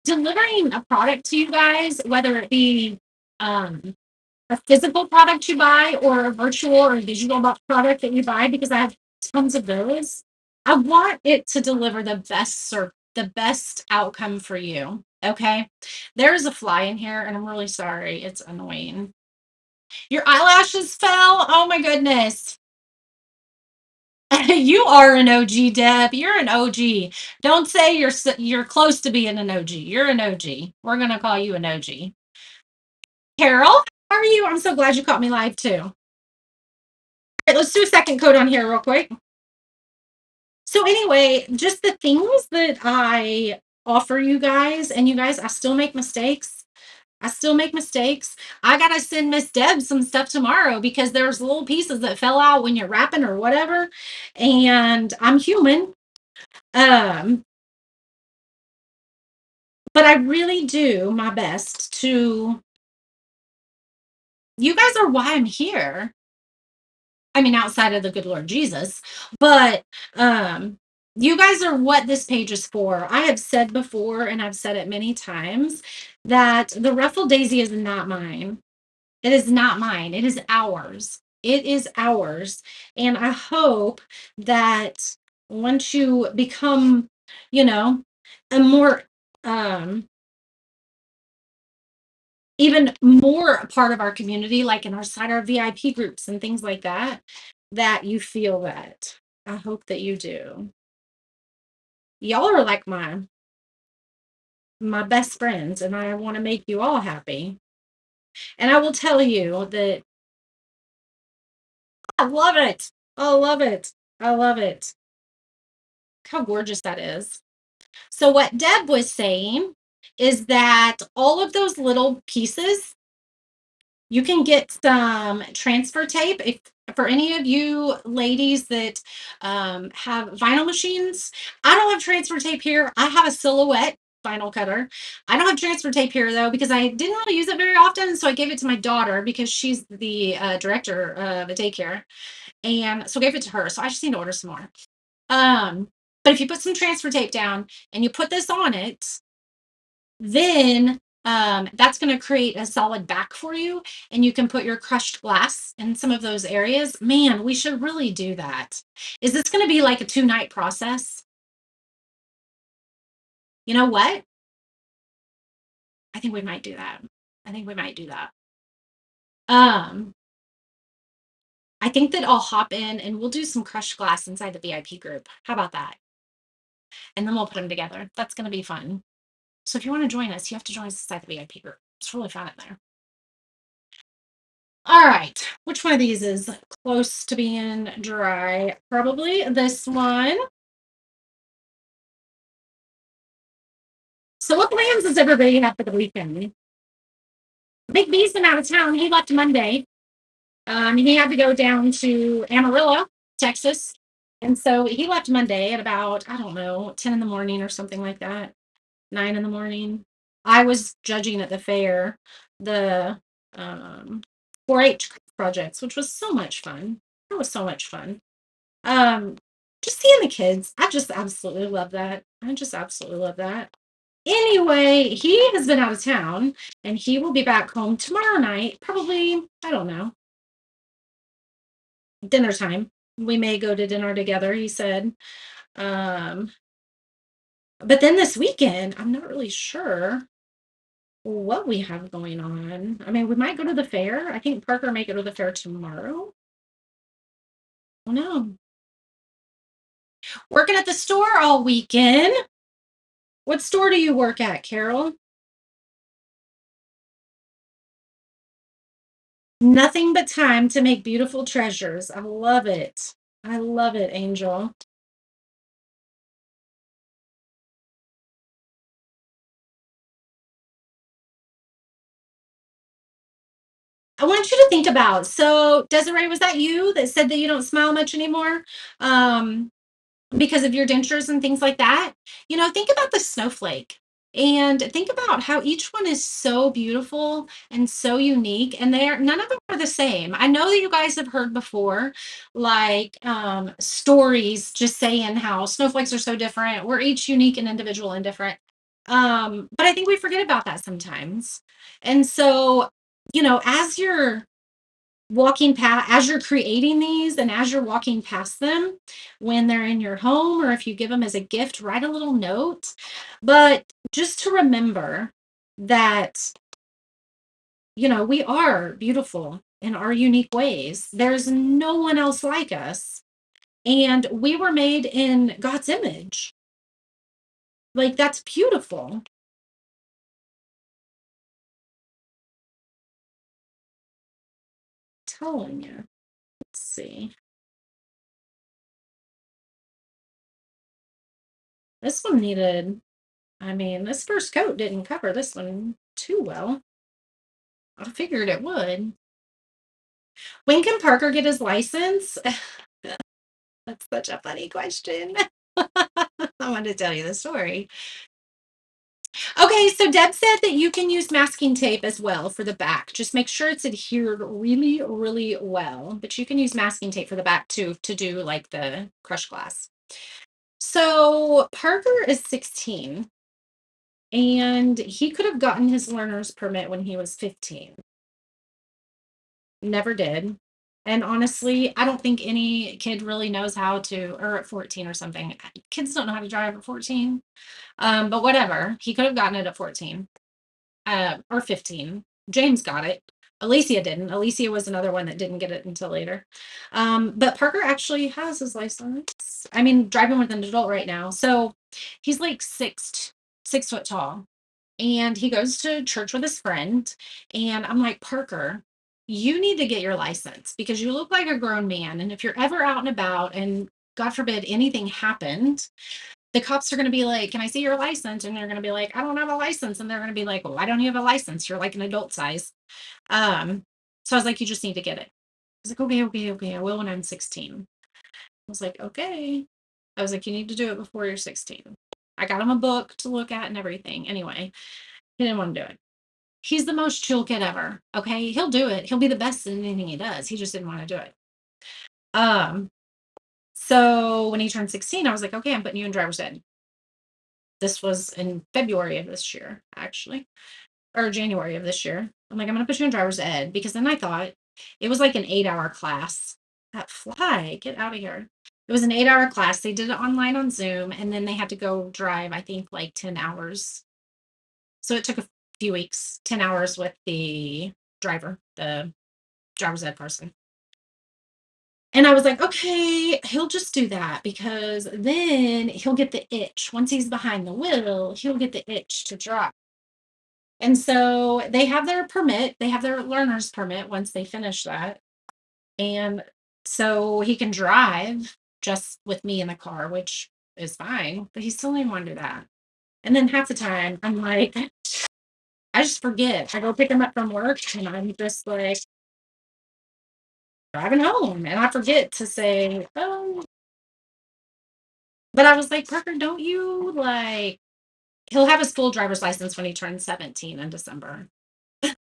delivering a product to you guys, whether it be um, a physical product you buy or a virtual or digital product that you buy, because I have tons of those, I want it to deliver the best outcome for you. Okay. There's a fly in here and I'm really sorry. It's annoying. Your eyelashes fell. Oh my goodness. You are an OG, Deb. You're an OG. Don't say you're close to being an OG. You're an OG. We're gonna call you an OG. Carol, how are you? I'm so glad you caught me live too. All right, let's do a second coat on here real quick. So anyway, just the things that I offer you guys, and you guys, I still make mistakes. I still make mistakes. I gotta send Miss Deb some stuff tomorrow because there's little pieces that fell out when you're wrapping or whatever. And I'm human. Um, but I really do my best to, you guys are why I'm here. I mean, outside of the good Lord Jesus, but you guys are what this page is for. I have said before, and I've said it many times, that the Ruffle Daisy is not mine. It is not mine. It is ours. It is ours. And I hope that once you become, you know, a more even more a part of our community, like in our VIP groups and things like that, that you feel that. I hope that you do. Y'all are like my best friends, and I want to make you all happy. And I will tell you that I love it. I love it. I love it. How gorgeous that is. So what Deb was saying is that all of those little pieces, you can get some transfer tape. If for any of you ladies that have vinyl machines, I don't have transfer tape here. I have a Silhouette vinyl cutter. I don't have transfer tape here though because I didn't really use it very often, so I gave it to my daughter because she's the director of a daycare, and so I gave it to her. So I just need to order some more. But if you put some transfer tape down and you put this on it, then that's going to create a solid back for you, and you can put your crushed glass in some of those areas. Man, we should really do that. Is this going to be like a 2-night process? You know what? I think we might do that. I think we might do that. Um, I think that I'll hop in and we'll do some crushed glass inside the VIP group. How about that? And then we'll put them together. That's going to be fun. So if you want to join us, you have to join us inside the VIP group. It's really fun in there. All right. Which one of these is close to being dry? Probably this one. So what plans does everybody have for the weekend? Big B's been out of town. He left Monday. He had to go down to Amarillo, Texas. And so he left Monday at about, I don't know, 10 in the morning or something like that, 9 in the morning. I was judging at the fair the um, 4-H projects, which was so much fun. It was so much fun. Um, just seeing the kids, I just absolutely love that. I just absolutely love that. Anyway, he has been out of town and he will be back home tomorrow night, probably, I don't know, dinner time. We may go to dinner together, he said. Um, but then this weekend, I'm not really sure what we have going on. I mean, we might go to the fair. I think Parker may go to the fair tomorrow. Oh no. Working at the store all weekend. What store do you work at, Carol? Nothing but time to make beautiful treasures. I love it. I love it, Angel. I want you to think about, so Desiree, was that you that said that you don't smile much anymore? Um, because of your dentures and things like that. Think about the snowflake and think about how each one is so beautiful and so unique, and they're none of them are the same. I know that you guys have heard before, like stories just saying how snowflakes are so different. We're each unique and individual and different. But I think we forget about that sometimes. And so, as you're creating these and as you're walking past them when they're in your home, or if you give them as a gift, write a little note. But just to remember that we are beautiful in our unique ways. There's no one else like us, and we were made in God's image. Like, that's beautiful. Telling you. Let's see. This one needed, I mean, this first coat didn't cover this one too well. I figured it would. When can Parker get his license? That's such a funny question. I wanted to tell you the story. Okay, so Deb said that you can use masking tape as well for the back. Just make sure it's adhered really, really well. But you can use masking tape for the back too to do like the crushed glass. So Parker is 16 and he could have gotten his learner's permit when he was 15. Never did. And honestly, I don't think any kid really knows how to, or at 14 or something. Kids don't know how to drive at 14. But whatever. He could have gotten it at 14 or 15. James got it. Alicia didn't. Alicia was another one that didn't get it until later. But Parker actually has his license. I mean, driving with an adult right now. So he's like 6 foot tall, and he goes to church with his friend. And I'm like, Parker, you need to get your license because you look like a grown man. And if you're ever out and about and God forbid anything happened, the cops are going to be like, can I see your license? And they're going to be like, I don't have a license. And they're going to be like, well, why don't you have a license? You're like an adult size. Um, so I was like, you just need to get it. I was like, okay, okay, okay. I will when I'm 16. I was like, okay. I was like, you need to do it before you're 16. I got him a book to look at and everything. Anyway, he didn't want to do it. He's the most chill kid ever. Okay. He'll do it. He'll be the best in anything he does. He just didn't want to do it. Um, so when he turned 16, I was like, okay, I'm putting you in driver's ed. This was in February of this year, actually, or January of this year. I'm like, I'm going to put you in driver's ed because then I thought it was like an 8-hour class. That fly, get out of here. It was an 8-hour class. They did it online on Zoom, and then they had to go drive, I think, like 10 hours. So it took a few weeks, 10 hours with the driver, the driver's ed person. And I was like, okay, he'll just do that because then he'll get the itch. Once he's behind the wheel, he'll get the itch to drive. And so they have their permit, they have their learner's permit once they finish that. And so he can drive just with me in the car, which is fine, but he still didn't want to do that. And then half the time, I'm like, I just forget. I go pick him up from work and I'm just like driving home and I forget to say, oh, but I was like, Parker, don't you like, he'll have his full driver's license when he turns 17 in December.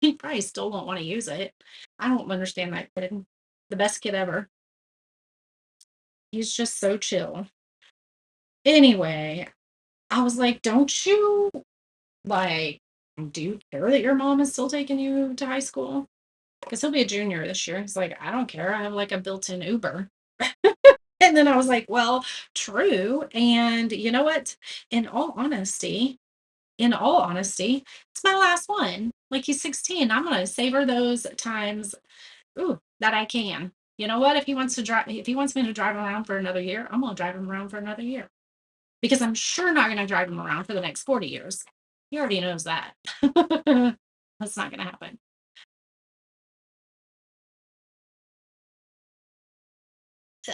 He probably still won't want to use it. I don't understand that kid. The best kid ever. He's just so chill. Anyway, I was like, don't you like, do you care that your mom is still taking you to high school? Because he'll be a junior this year. He's like, I don't care. I have like a built-in Uber. And then I was like, well, true. And you know what? In all honesty, in all honesty, it's my last one. Like he's 16. I'm gonna savor those times, ooh, that I can. You know what? If he wants to drive, if he wants me to drive him around for another year, I'm gonna drive him around for another year. Because I'm sure not gonna drive him around for the next 40 years. He already knows that. That's not gonna happen.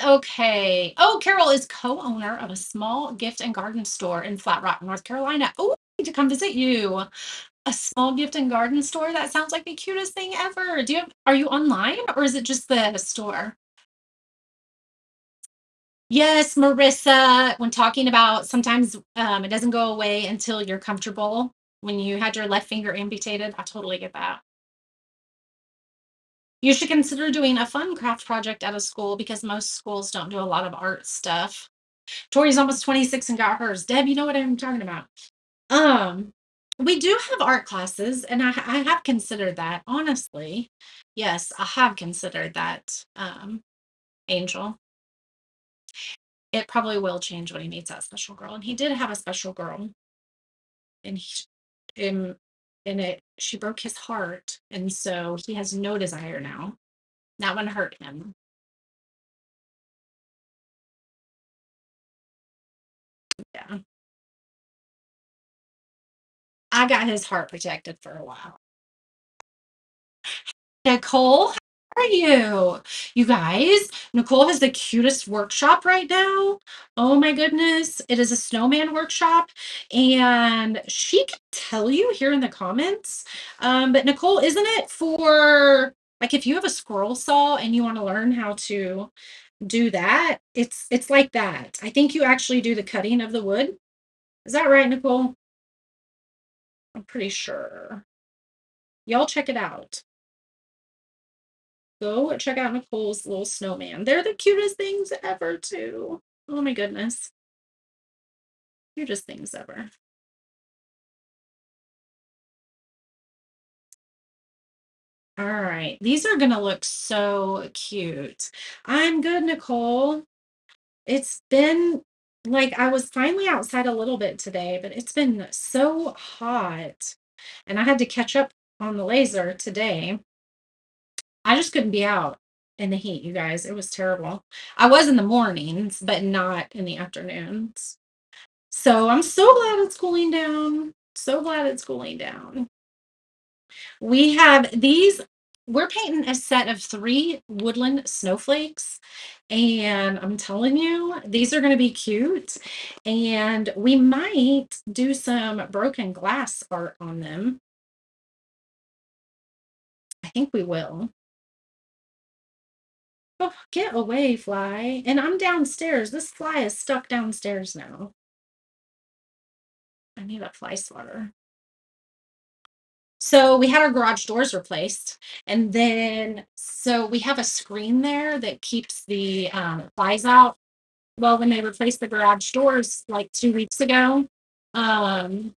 Okay. Oh, Carol is co-owner of a small gift and garden store in Flat Rock, North Carolina. Oh, I need to come visit you. A small gift and garden store? That sounds like the cutest thing ever. Do you have, are you online or is it just the store? Yes, Marissa, when talking about sometimes it doesn't go away until you're comfortable. When you had your left finger amputated, I totally get that. You should consider doing a fun craft project at a school because most schools don't do a lot of art stuff. Tori's almost 26 and got hers. Deb, you know what I'm talking about. Um, we do have art classes, and I have considered that, honestly. Yes, I have considered that, Angel. It probably will change when he meets that special girl, and he did have a special girl, and um, and it she broke his heart, and so he has no desire now. That one hurt him. Yeah. I got his heart protected for a while. Nicole, how are you? You guys, Nicole has the cutest workshop right now. Oh my goodness. It is a snowman workshop, and she can tell you here in the comments. But Nicole, isn't it for like if you have a scroll saw and you want to learn how to do that, it's like that. I think you actually do the cutting of the wood. Is that right, Nicole? I'm pretty sure. Y'all check it out. Go check out Nicole's little snowman. They're the cutest things ever, too. Oh my goodness. Cutest things ever. All right. These are going to look so cute. I'm good, Nicole. It's been like I was finally outside a little bit today, but it's been so hot. And I had to catch up on the laser today. I just couldn't be out in the heat, you guys. It was terrible. I was in the mornings, but not in the afternoons. So I'm so glad it's cooling down. So glad it's cooling down. We have these, we're painting a set of 3 woodland snowflakes. And I'm telling you, these are going to be cute. And we might do some broken glass art on them. I think we will. Oh, get away, fly. And I'm downstairs. This fly is stuck downstairs now. I need a fly swatter. So we had our garage doors replaced, and then so we have a screen there that keeps the flies out. Well, when they replaced the garage doors like 2 weeks ago,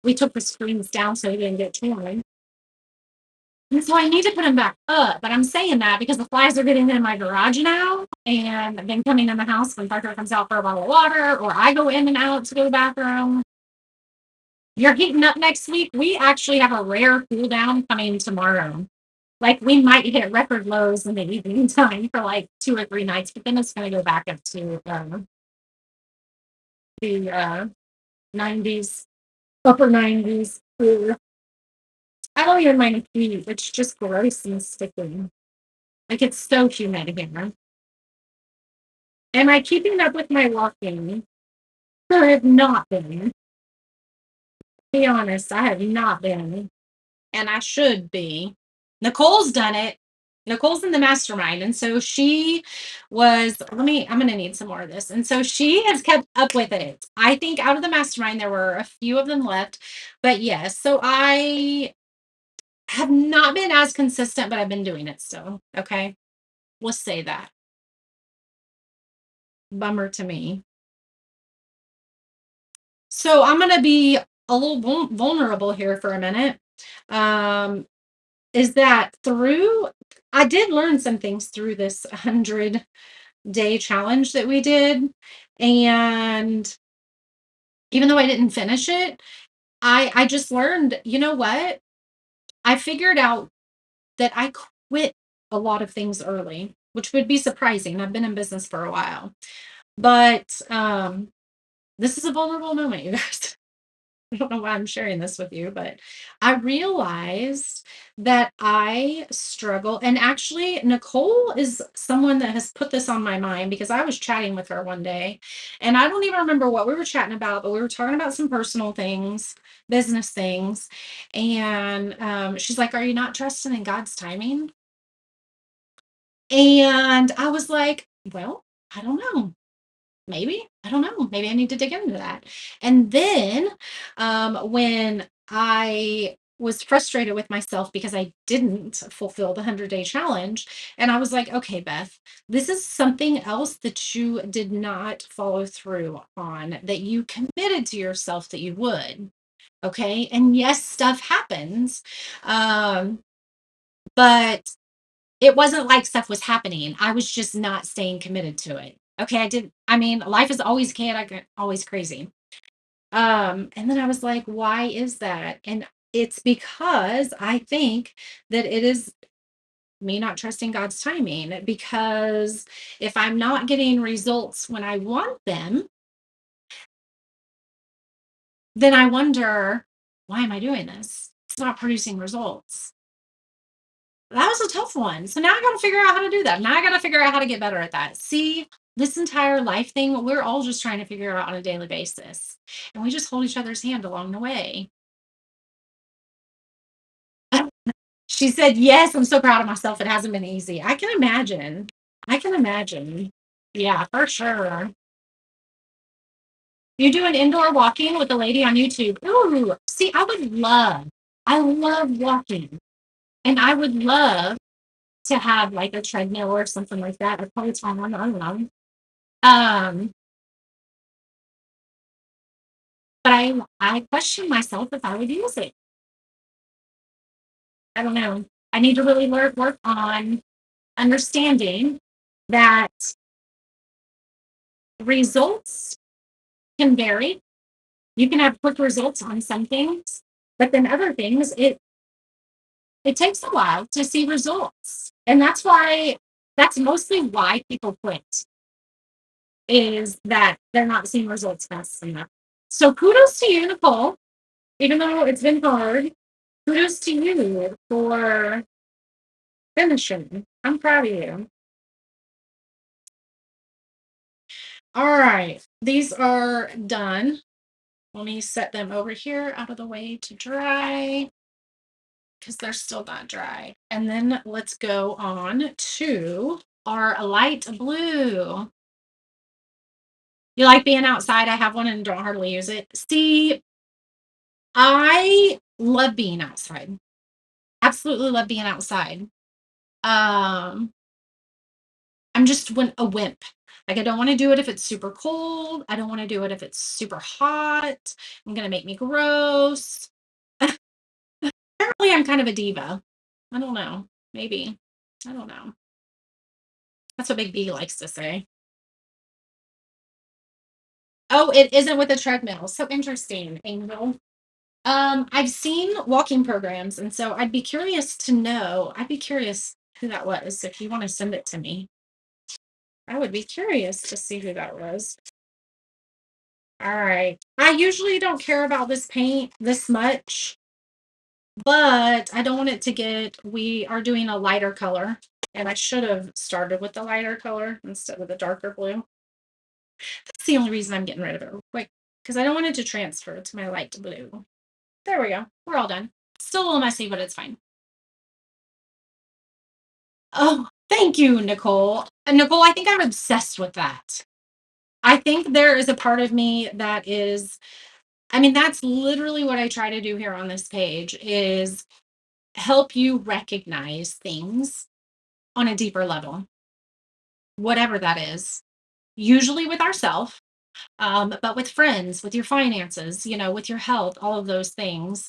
we took the screens down so they didn't get torn. And so I need to put them back up, but I'm saying that because the flies are getting in my garage now, and then coming in the house when Parker comes out for a bottle of water, or I go in and out to go to the bathroom. You're heating up next week. We actually have a rare cool down coming tomorrow. Like we might hit record lows in the evening time for like 2 or 3 nights, but then it's going to go back up to the 90s, upper 90s. Ugh. I don't even mind the heat. It's just gross and sticky. Like it's so humid here. Am I keeping up with my walking? I have not been. Be honest, I have not been. And I should be. Nicole's done it. Nicole's in the mastermind. And so she I'm going to need some more of this. And so she has kept up with it. I think out of the mastermind, there were a few of them left. But yes, so I have not been as consistent, but I've been doing it still. Okay. Let's say that. Bummer to me. So I'm going to be a little vulnerable here for a minute. Um, is that I did learn some things through this 100-day challenge that we did. And even though I didn't finish it, I just learned, you know what? I figured out that I quit a lot of things early, which would be surprising. I've been in business for a while. But this is a vulnerable moment, you guys. I don't know why I'm sharing this with you, but I realized that I struggle. And actually, Nicole is someone that has put this on my mind because I was chatting with her one day and I don't even remember what we were chatting about, but we were talking about some personal things, business things. And she's like, "Are you not trusting in God's timing?" And I was like, "Well, I don't know. Maybe, I don't know. Maybe I need to dig into that." And then when I was frustrated with myself because I didn't fulfill the 100-day challenge, and I was like, "Okay, Beth, this is something else that you did not follow through on, that you committed to yourself that you would." Okay. And yes, stuff happens. Um, but it wasn't like stuff was happening. I was just not staying committed to it. Okay, I mean, life is always chaotic, always crazy. And then I was like, why is that? And it's because I think that it is me not trusting God's timing. Because if I'm not getting results when I want them, then I wonder, why am I doing this? It's not producing results. That was a tough one. So now I got to figure out how to do that. Now I got to figure out how to get better at that. See, this entire life thing, we're all just trying to figure out on a daily basis. And we just hold each other's hand along the way. She said, "Yes, I'm so proud of myself. It hasn't been easy." I can imagine. I can imagine. Yeah, for sure. You doing indoor walking with a lady on YouTube. Ooh, see, I love walking. And I would love to have like a treadmill or something like that. Or Peloton, I don't know. Um, but I question myself if I would use it. I don't know. I need to really work on understanding that results can vary. You can have quick results on some things, but then other things, it takes a while to see results. And that's mostly why people quit, is that they're not seeing results fast enough. So kudos to you, Nicole, even though it's been hard. Kudos to you for finishing. I'm proud of you. All right. These are done. Let me set them over here out of the way to dry because they're still not dry. And then let's go on to our light blue. You like being outside? I have one and don't hardly use it. See, I love being outside. Absolutely love being outside. Um, I'm just a wimp. Like I don't want to do it if it's super cold. I don't want to do it if it's super hot. I'm gonna make me gross. Apparently, I'm kind of a diva. I don't know. Maybe. I don't know. That's what Big B likes to say. Oh, it isn't with a treadmill. So interesting, Angel. I've seen walking programs, and so I'd be curious to know. I'd be curious who that was. If you want to send it to me, I would be curious to see who that was. All right. I usually don't care about this paint this much, but I don't want it to get. We are doing a lighter color, and I should have started with the lighter color instead of the darker blue. That's the only reason I'm getting rid of it real quick because I don't want it to transfer to my light blue. There we go. We're all done. Still a little messy, but it's fine. Oh, thank you, Nicole. And Nicole, I think I'm obsessed with that. I think there is a part of me that is, I mean, that's literally what I try to do here on this page is help you recognize things on a deeper level, whatever that is. Usually with ourselves, but with friends, with your finances, with your health, all of those things.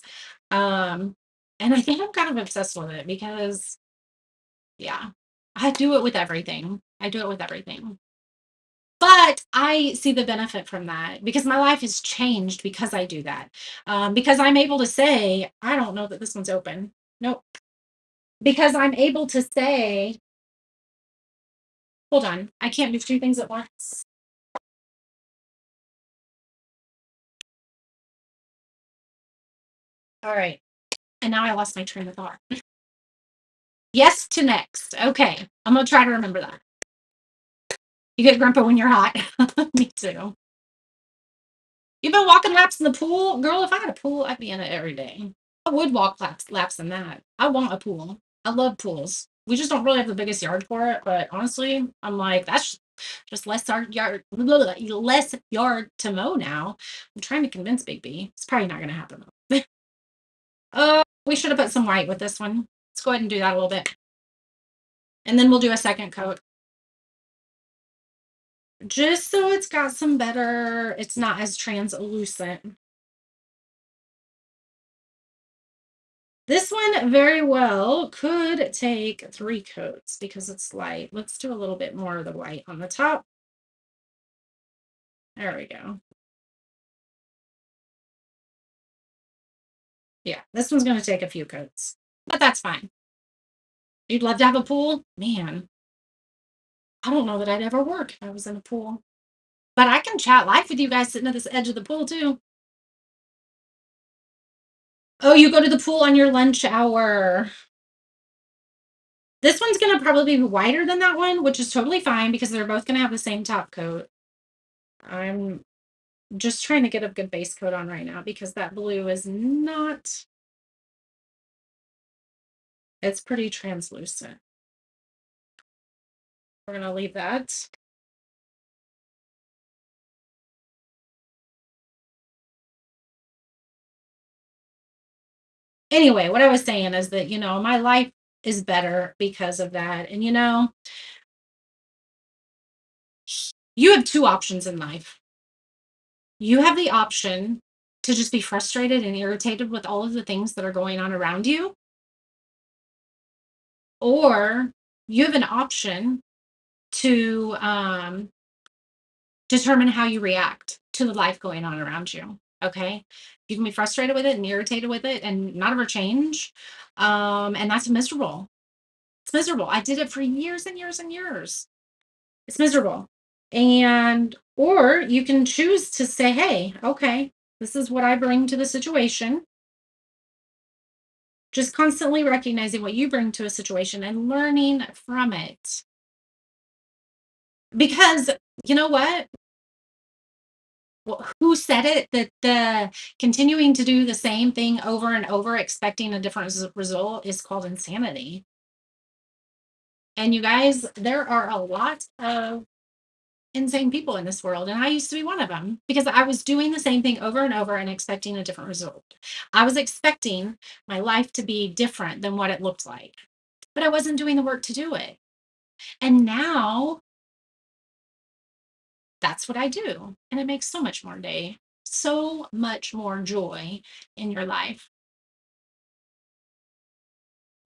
Um, and I think I'm kind of obsessed with it because, yeah, I do it with everything. I do it with everything. But I see the benefit from that because my life has changed because I do that. Because I'm able to say, I don't know that this one's open. Nope. Because I'm able to say, hold on, I can't do two things at once. All right. And now I lost my train of thought. Yes to next. Okay. I'm going to try to remember that. You get grandpa when you're hot. Me too. You've been walking laps in the pool? Girl, if I had a pool, I'd be in it every day. I would walk laps in that. I want a pool. I love pools. We just don't really have the biggest yard for it, but honestly, I'm like, that's just less yard to mow now. I'm trying to convince Big B. It's probably not gonna happen though. We should have put some white with this one. Let's go ahead and do that a little bit. And then we'll do a second coat. Just so it's got some better, it's not as translucent. This one very well could take 3 coats because it's light. Let's do a little bit more of the white on the top. There we go. Yeah, this one's going to take a few coats, but that's fine. You'd love to have a pool? Man, I don't know that I'd ever work if I was in a pool. But I can chat live with you guys sitting at this edge of the pool too. Oh, you go to the pool on your lunch hour. This one's going to probably be wider than that one, which is totally fine because they're both going to have the same top coat. I'm just trying to get a good base coat on right now because that blue is not, it's pretty translucent. We're going to leave that. Anyway, what I was saying is that, my life is better because of that. And, you have two options in life. You have the option to just be frustrated and irritated with all of the things that are going on around you, or you have an option to determine how you react to the life going on around you. Okay. You can be frustrated with it and irritated with it and not ever change. And that's miserable. It's miserable. I did it for years and years and years. It's miserable. And, or you can choose to say, hey, okay, this is what I bring to the situation. Just constantly recognizing what you bring to a situation and learning from it. Because you know what? Well, who said it that the continuing to do the same thing over and over expecting a different result is called insanity. And you guys, there are a lot of insane people in this world, and I used to be one of them because I was doing the same thing over and over and expecting a different result. I was expecting my life to be different than what it looked like, but I wasn't doing the work to do it. And now that's what I do, and it makes so much more joy in your life.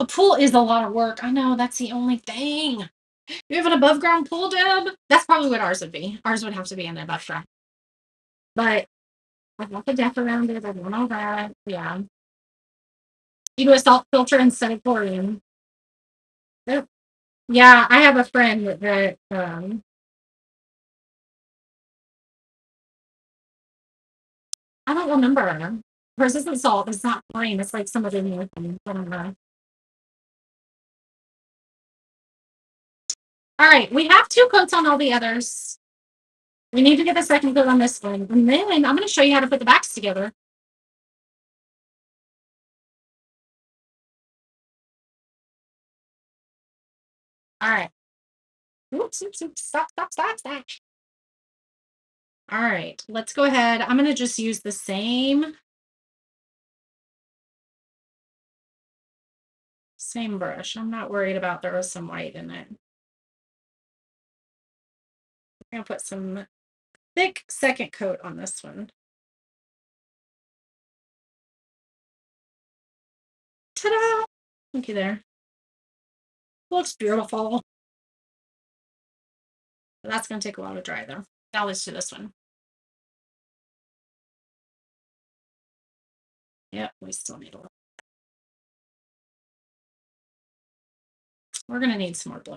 A pool is a lot of work. I know, that's the only thing. You have an above ground pool, Deb? That's probably what ours would be. Ours would have to be an above ground. But I want the depth around it. I want all that. Yeah. You do a salt filter instead of chlorine. Yep. Yeah, I have a friend that I don't remember. Hers isn't salt. It's not chlorine. It's like some other new thing. I don't know. All right, we have 2 coats on all the others. We need to get the second coat on this one, and then I'm going to show you how to put the backs together. All right. Oops, oops, oops. Stop, stop, stop, stop. All right, let's go ahead. I'm going to just use the same brush. I'm not worried about there was some white in it. I'm going to put some thick second coat on this one. Ta-da! Looky there. Looks beautiful. That's going to take a while to dry though. Now let's do this one. Yep, we still need a little. We're going to need some more blue.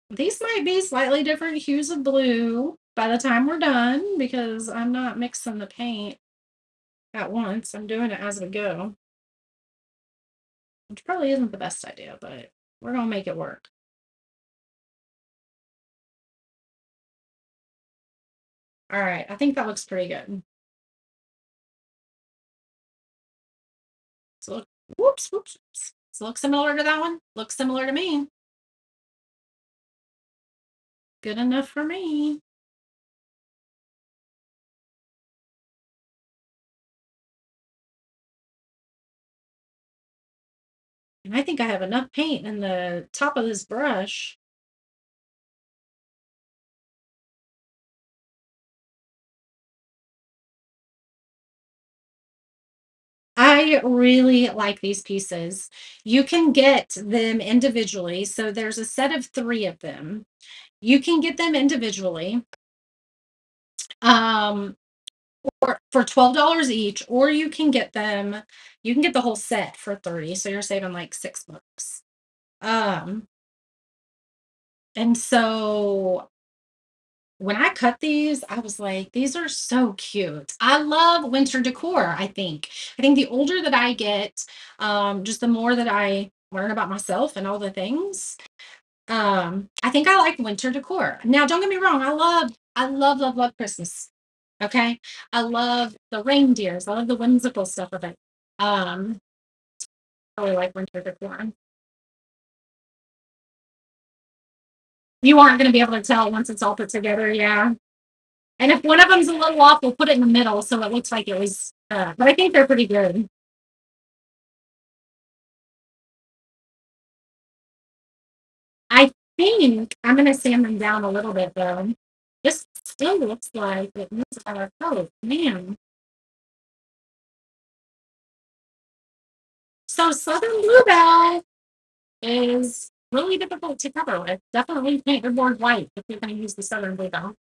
These might be slightly different hues of blue by the time we're done because I'm not mixing the paint at once. I'm doing it as we go, which probably isn't the best idea, but we're going to make it work. All right, I think that looks pretty good. So, whoops, whoops, whoops. Does it look similar to that one? Looks similar to me. Good enough for me. And I think I have enough paint in the top of this brush. I really like these pieces. You can get them individually. So there's a set of 3 of them. You can get them individually um, for $12 each, or you can get the whole set for 30. So you're saving like $6. Um, and so when I cut these, I was like, these are so cute. I love winter decor, I think. I think the older that I get, just the more that I learn about myself and all the things. I think I like winter decor. Now, don't get me wrong, I love Christmas. Okay. I love the reindeers. I love the whimsical stuff of it. Um, I really like winter decor. You aren't going to be able to tell once it's all put together. Yeah. And if one of them's a little off, we'll put it in the middle so it looks like it was. But I think they're pretty good. I think I'm going to sand them down a little bit though. This still looks like it needs a coat. Man. So Southern Bluebell is really difficult to cover with. Definitely paint your board white if you're going to use the Southern Bluebell.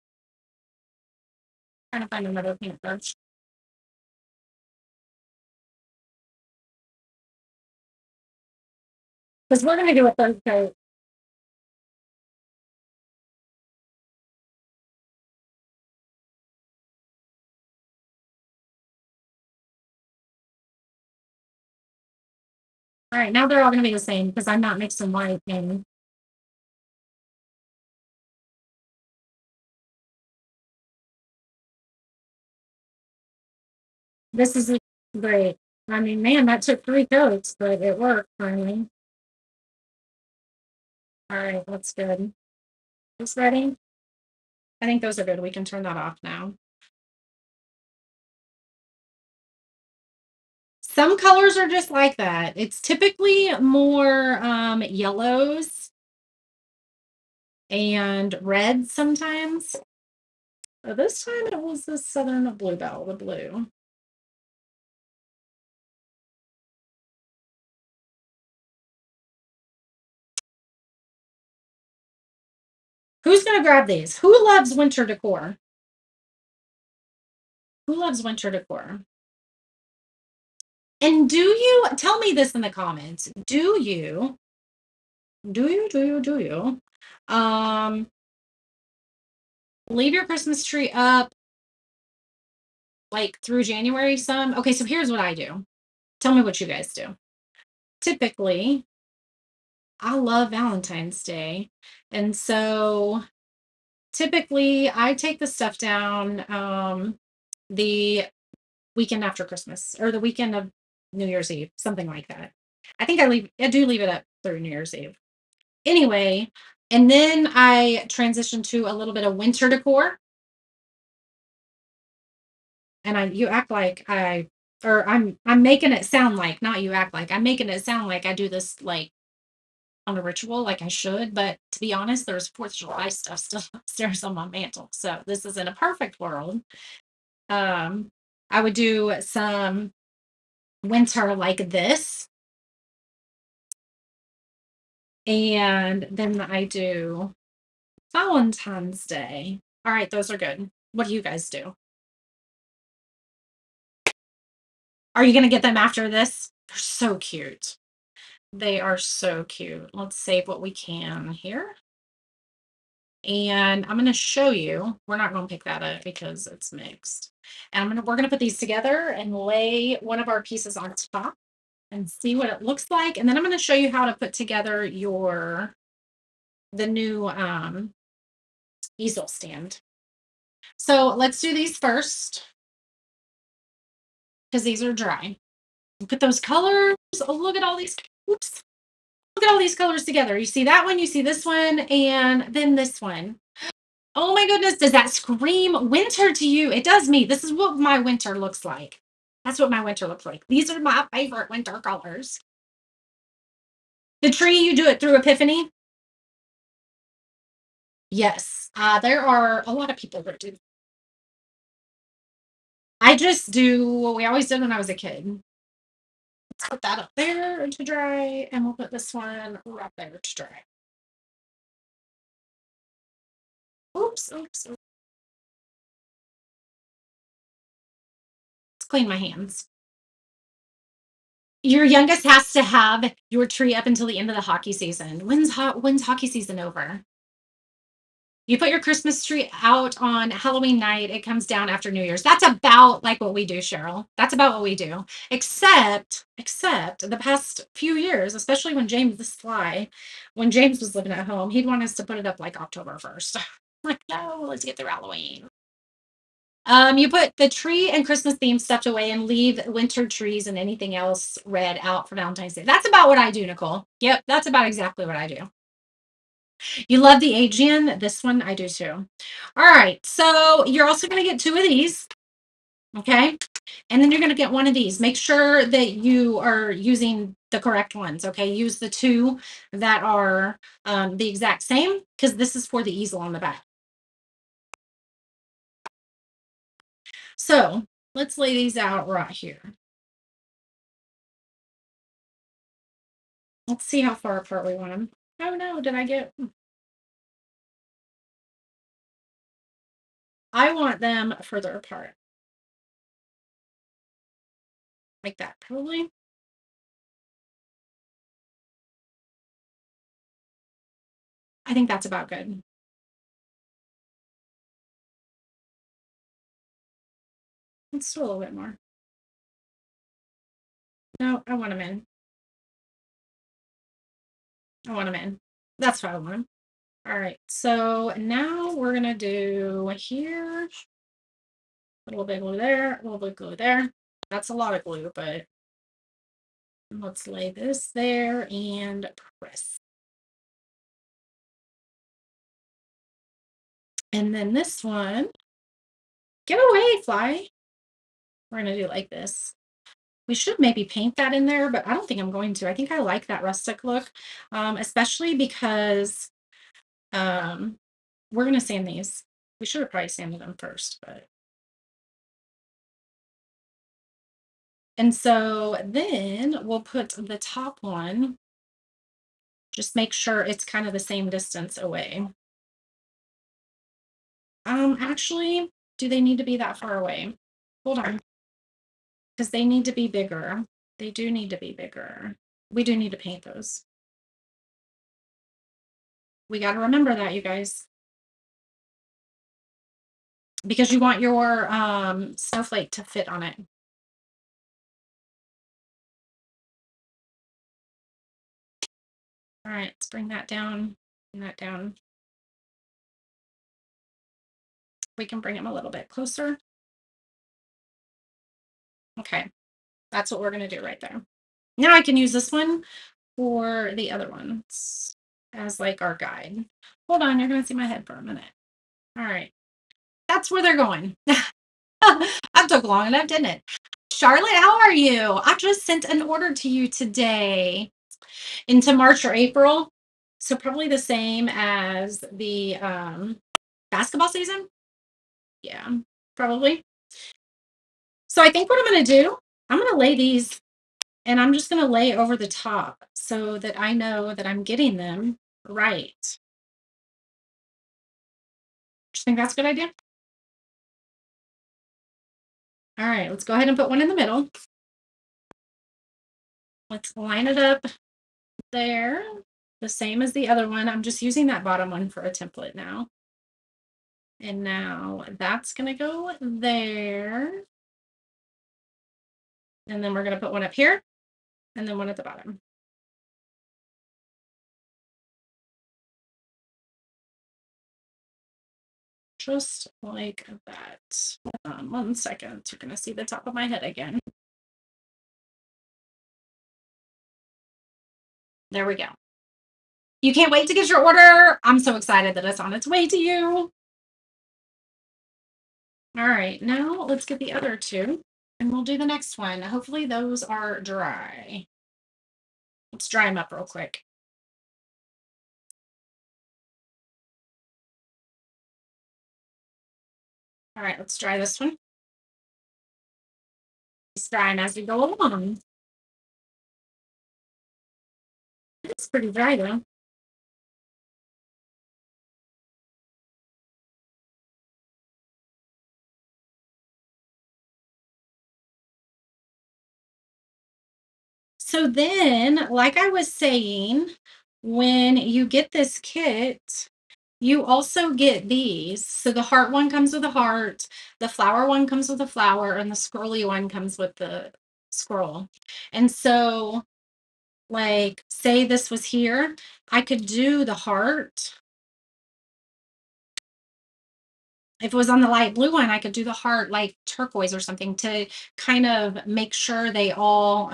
Trying to find another paintbrush. Because we're going to do a third coat. All right, now they're all going to be the same because I'm not mixing white and this is great. I mean, man, that took 3 coats, but it worked finally. All right, that's good. This ready? I think those are good. We can turn that off now. Some colors are just like that. It's typically more yellows and reds sometimes. But this time it was the Southern Bluebell, the blue. Who's going to grab these? Who loves winter decor? Who loves winter decor? And do you tell me this in the comments? Do you um leave your Christmas tree up like through January some? Okay, so here's what I do. Tell me what you guys do. Typically, I love Valentine's Day. And so typically I take the stuff down the weekend after Christmas or the weekend of New Year's Eve, something like that. I do leave it up through New Year's Eve. Anyway, and then I transition to a little bit of winter decor. And you act like I'm making it sound like, not you act like, I'm making it sound like I do this like on a ritual, like I should. But to be honest, there's 4th of July stuff still upstairs on my mantle. So this is in a perfect world. Um, I would do some winter like this. And then I do Valentine's Day. All right, those are good. What do you guys do? Are you going to get them after this? They're so cute. They are so cute. Let's save what we can here. And I'm going to show you. We're not going to pick that up because it's mixed. And we're going to put these together and lay one of our pieces on top and see what it looks like. And then I'm going to show you how to put together the new easel stand. So let's do these first because these are dry. Look at those colors. Oh, look at all these. Oops. Look at all these colors together. You see that one, you see this one, and then this one. Oh my goodness, does that scream winter to you? It does me. This is what my winter looks like. That's what my winter looks like. These are my favorite winter colors. The tree, you do it through Epiphany? Yes. There are a lot of people that do. I just do what we always did when I was a kid. Let's put that up there to dry, and we'll put this one right there to dry. Oops, oops, oops. Let's clean my hands. Your youngest has to have your tree up until the end of the hockey season. When's hockey season over? You put your Christmas tree out on Halloween night. It comes down after New Year's. That's about like what we do, Cheryl. That's about what we do. Except the past few years, especially when James this fly, when James was living at home, he'd want us to put it up like October 1st. Like, no, let's get through Halloween. You put the tree and Christmas theme stuff away and leave winter trees and anything else red out for Valentine's Day. That's about what I do, Nicole. Yep, that's about exactly what I do. You love the Aegean. This one I do too. All right, so you're also going to get 2 of these. Okay. And then you're going to get 1 of these. Make sure that you are using the correct ones. Okay. Use the 2 that are the exact same because this is for the easel on the back. So let's lay these out right here. Let's see how far apart we want them. Oh no, did I get? I want them further apart. Like that, probably. I think that's about good. Let's do a little bit more. No, I want them in. I want them in. That's what I want. All right, so now we're gonna do here a little bit glue there, a little bit glue there. That's a lot of glue, but let's lay this there and press. And then this one, get away, fly. We're gonna do it like this. We should maybe paint that in there, but I don't think I'm going to. I think I like that rustic look, especially because we're gonna sand these. We should have probably sanded them first, but. And so then we'll put the top one, just make sure it's kind of the same distance away. Actually, do they need to be that far away? Hold on, because they need to be bigger. They do need to be bigger. We do need to paint those. We got to remember that, you guys, because you want your snowflake to fit on it. All right, let's bring that down. Bring that down. We can bring him a little bit closer. Okay, that's what we're going to do right there. Now I can use this one for the other ones as like our guide. Hold on, you're going to see my head for a minute. All right, that's where they're going. That took long enough, didn't it? Charlotte, how are you? I just sent an order to you today into March or April. So probably the same as the basketball season. Yeah, probably. So I think what I'm going to do, I'm going to lay these and I'm just going to lay over the top so that I know that I'm getting them right. Do you think that's a good idea? All right, let's go ahead and put one in the middle. Let's line it up there, the same as the other one. I'm just using that bottom one for a template now. And now that's going to go there. And then we're going to put one up here and then one at the bottom. Just like that. 1 second. You're going to see the top of my head again. There we go. You can't wait to get your order. I'm so excited that it's on its way to you. All right, now let's get the other two and we'll do the next one. Hopefully those are dry. Let's dry them up real quick. All right, let's dry this one. Let's dry them as we go along. It's pretty dry though. So then, like I was saying, when you get this kit, you also get these. So the heart one comes with a heart, the flower one comes with a flower, and the scrolly one comes with the scroll. And so, like, say this was here, I could do the heart. If it was on the light blue one, I could do the heart like turquoise or something to kind of make sure they all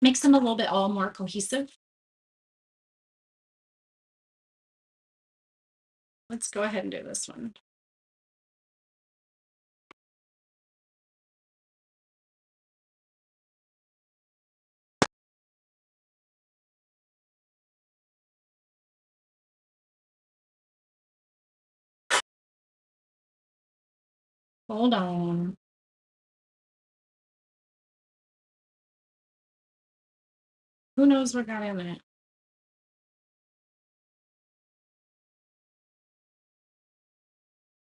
makes them a little bit all more cohesive. Let's go ahead and do this one. Hold on. Who knows what got in it?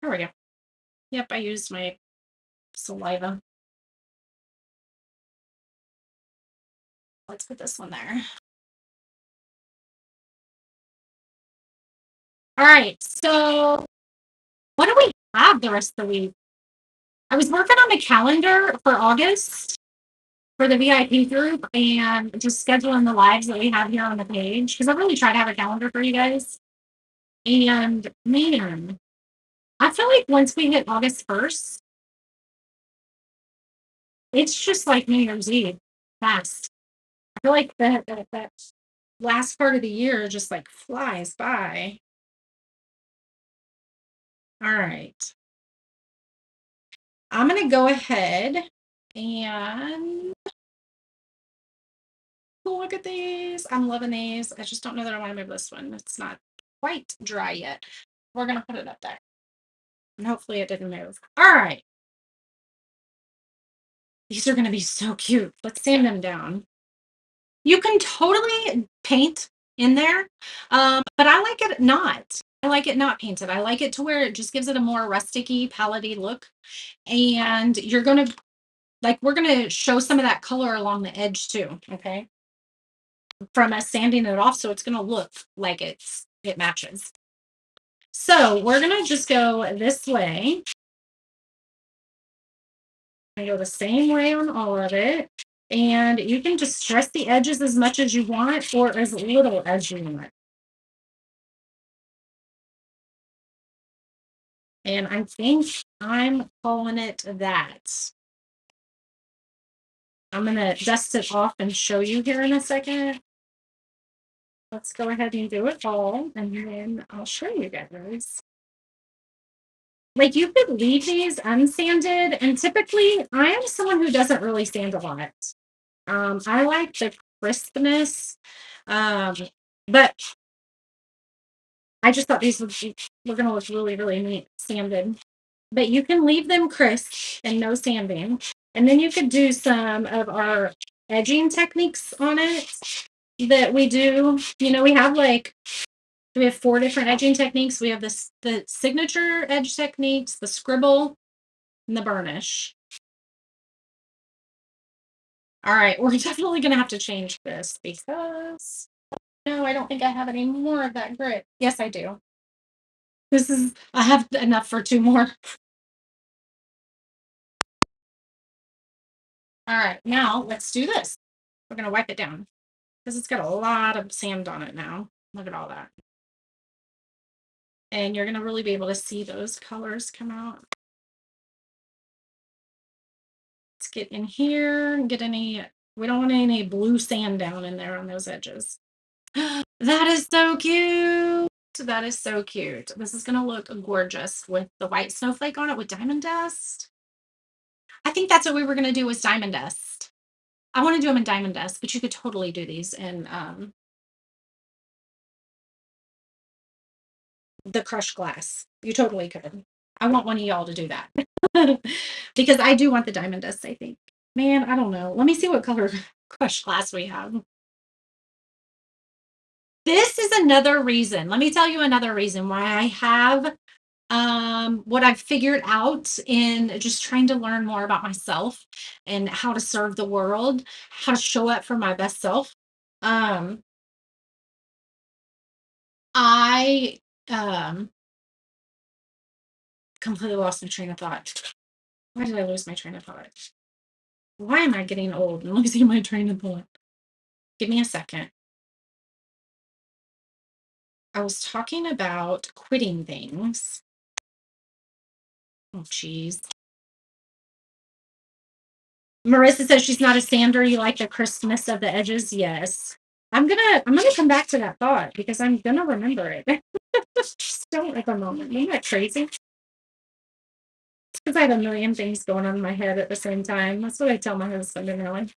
There we go. Yep, I used my saliva. Let's put this one there. All right, so what do we have the rest of the week? I was working on the calendar for August for the VIP group and just scheduling the lives that we have here on the page because I really try to have a calendar for you guys. And man, I feel like once we hit August 1st, it's just like New Year's Eve fast. I feel like that last part of the year just like flies by. All right. I'm going to go ahead and look at these. I'm loving these. I just don't know that I want to move this one. It's not quite dry yet. We're going to put it up there. And hopefully it didn't move. All right. These are going to be so cute. Let's sand them down. You can totally paint in there, but I like it not. I like it not painted. I like it to where it just gives it a more rustic-y, palettes look. And you're gonna like we're gonna show some of that color along the edge too. Okay. From us sanding it off, so it's gonna look like it matches. So we're gonna just go this way. I go the same way on all of it. And you can just stress the edges as much as you want or as little as you want. And I think I'm calling it that. I'm going to dust it off and show you here in a second. Let's go ahead and do it all, and then I'll show you guys. Like, you could leave these unsanded, and typically I am someone who doesn't really sand a lot. I like the crispness, um, but I just thought these were going to look really, really neat sanded. But you can leave them crisp and no sanding. And then you could do some of our edging techniques on it that we do. You know, we have 4 different edging techniques. We have the signature edge techniques, the scribble, and the burnish. All right, we're definitely going to have to change this because no, I don't think I have any more of that grit. Yes, I do. I have enough for 2 more. All right, now let's do this. We're going to wipe it down because it's got a lot of sand on it now. Look at all that. And you're going to really be able to see those colors come out. Let's get in here and we don't want any blue sand down in there on those edges. That is so cute. That is so cute. This is going to look gorgeous with the white snowflake on it with diamond dust. I think that's what we were going to do with diamond dust. I want to do them in diamond dust, but you could totally do these in the crushed glass. You totally could. I want one of y'all to do that because I do want the diamond dust, I think. Man, I don't know. Let me see what color crushed glass we have. This is another reason. Let me tell you another reason why I have what I've figured out in just trying to learn more about myself and how to serve the world, how to show up for my best self. Um I completely lost my train of thought. Why did I lose my train of thought? Why am I getting old and losing my train of thought? Give me a second. I was talking about quitting things. Oh, geez. Marissa says she's not a sander. You like the crispness of the edges. Yes. I'm gonna come back to that thought because I'm gonna remember it. Just don't at the moment. Isn't that crazy? Because I have a million things going on in my head at the same time. That's what I tell my husband and Ellen.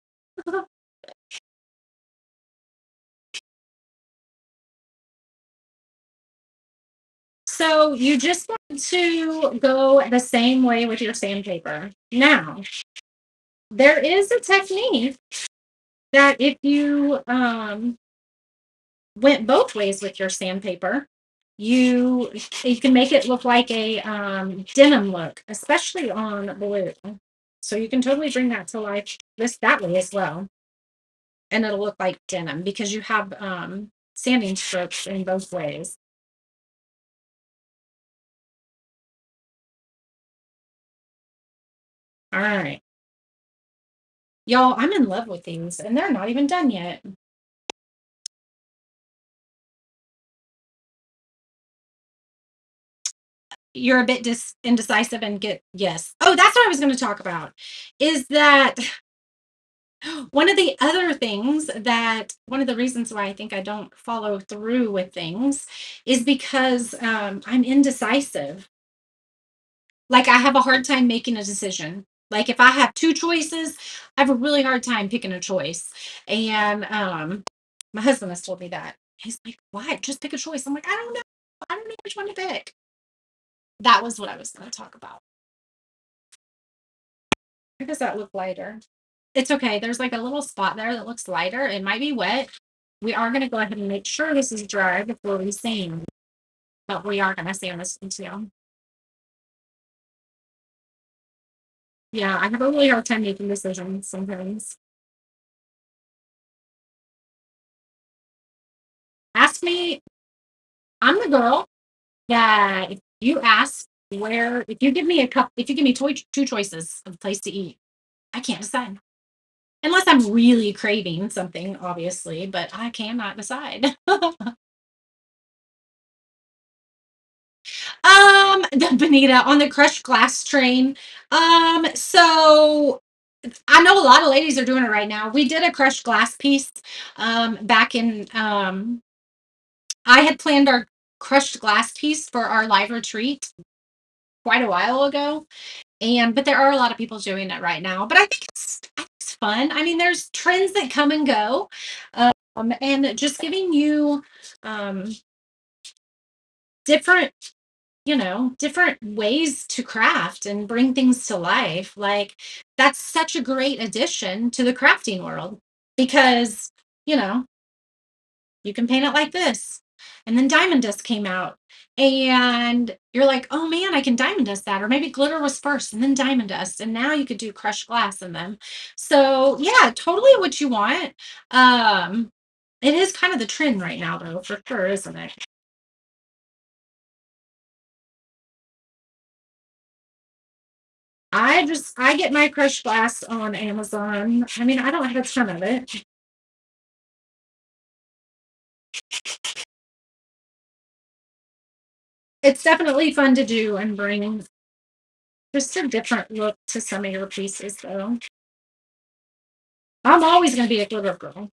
So you just want to go the same way with your sandpaper. Now, there is a technique that if you went both ways with your sandpaper, you can make it look like a denim look, especially on blue. So you can totally bring that to life that way as well, and it'll look like denim because you have sanding strokes in both ways. All right, y'all, I'm in love with these, and they're not even done yet. You're a bit indecisive and get yes. Oh, that's what I was going to talk about. Is that one of the other things that one of the reasons why I think I don't follow through with things is because I'm indecisive. Like I have a hard time making a decision. Like if I have 2 choices, I have a really hard time picking a choice. And my husband has told me that. He's like, "Why? Just pick a choice." I'm like, "I don't know. I don't know which one to pick." That was what I was going to talk about. Why does that look lighter? It's okay. There's like a little spot there that looks lighter. It might be wet. We are going to go ahead and make sure this is dry before we sand. but we are going to stay on this one too. Yeah, I have a really hard time making decisions sometimes. Ask me, I'm the girl that if you ask where, if you give me if you give me two choices of place to eat, I can't decide. Unless I'm really craving something, obviously, but I cannot decide. The Bonita on the crushed glass train. So I know a lot of ladies are doing it right now. We did a crushed glass piece back in I had planned our crushed glass piece for our live retreat quite a while ago. And but there are a lot of people doing it right now. But I think it's fun. I mean, there's trends that come and go. And just giving you um different different ways to craft and bring things to life. Like that's such a great addition to the crafting world because, you know, you can paint it like this. And then diamond dust came out. And you're like, oh man, I can diamond dust that. Or maybe glitter was first and then diamond dust. And now you could do crushed glass in them. So yeah, totally what you want. Um, it is kind of the trend right now though, for sure, isn't it? I get my crushed glass on Amazon. I mean, I don't have a ton of it. It's definitely fun to do and bring just a different look to some of your pieces though. I'm always going to be a glitter girl.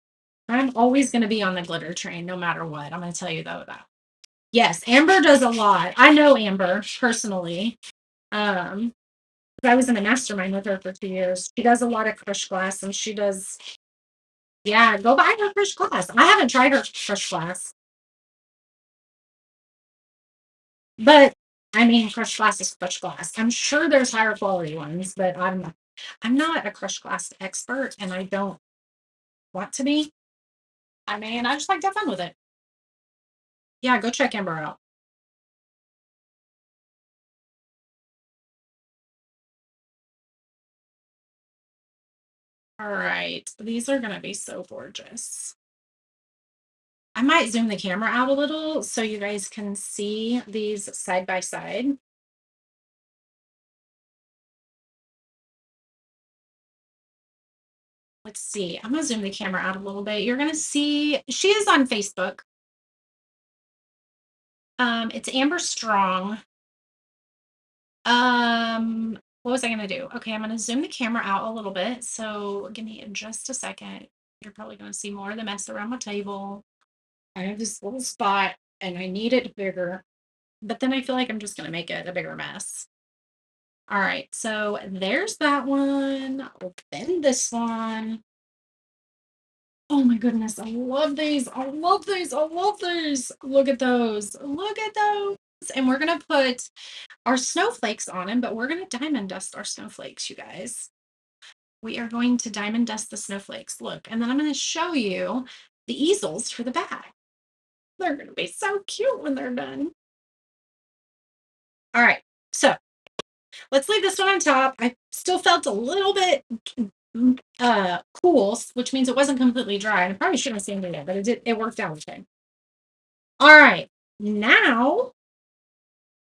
I'm always going to be on the glitter train no matter what. I'm going to tell you though that. Yes, Amber does a lot. I know Amber personally. Um I was in a mastermind with her for 2 years. She does a lot of crushed glass and she does yeah, go buy her crushed glass. I haven't tried her crushed glass. But I mean, crushed glass is crushed glass. I'm sure there's higher quality ones, but I'm not a crushed glass expert, and I don't want to be. I mean, I just like to have fun with it. Yeah, go check Amber out. All right, these are gonna be so gorgeous. I might zoom the camera out a little so you guys can see these side by side. Let's see. I'm gonna zoom the camera out a little bit. You're gonna see she is on Facebook. It's Amber Strong. What was I gonna do? Okay, I'm gonna zoom the camera out a little bit. So give me just a second. You're probably gonna see more of the mess around my table. I have this little spot and I need it bigger, but then I feel like I'm just gonna make it a bigger mess. All right, so there's that one. Open this one. Oh my goodness, I love these. I love these. I love these. Look at those. Look at those. And we're gonna put our snowflakes on them, but we're going to diamond dust our snowflakes, you guys. We are going to diamond dust the snowflakes. Look, and then I'm going to show you the easels for the back. They're going to be so cute when they're done. All right, so let's leave this one on top. I still felt a little bit cool, which means it wasn't completely dry. And I probably shouldn't have sanded it, but it worked out okay. All right, now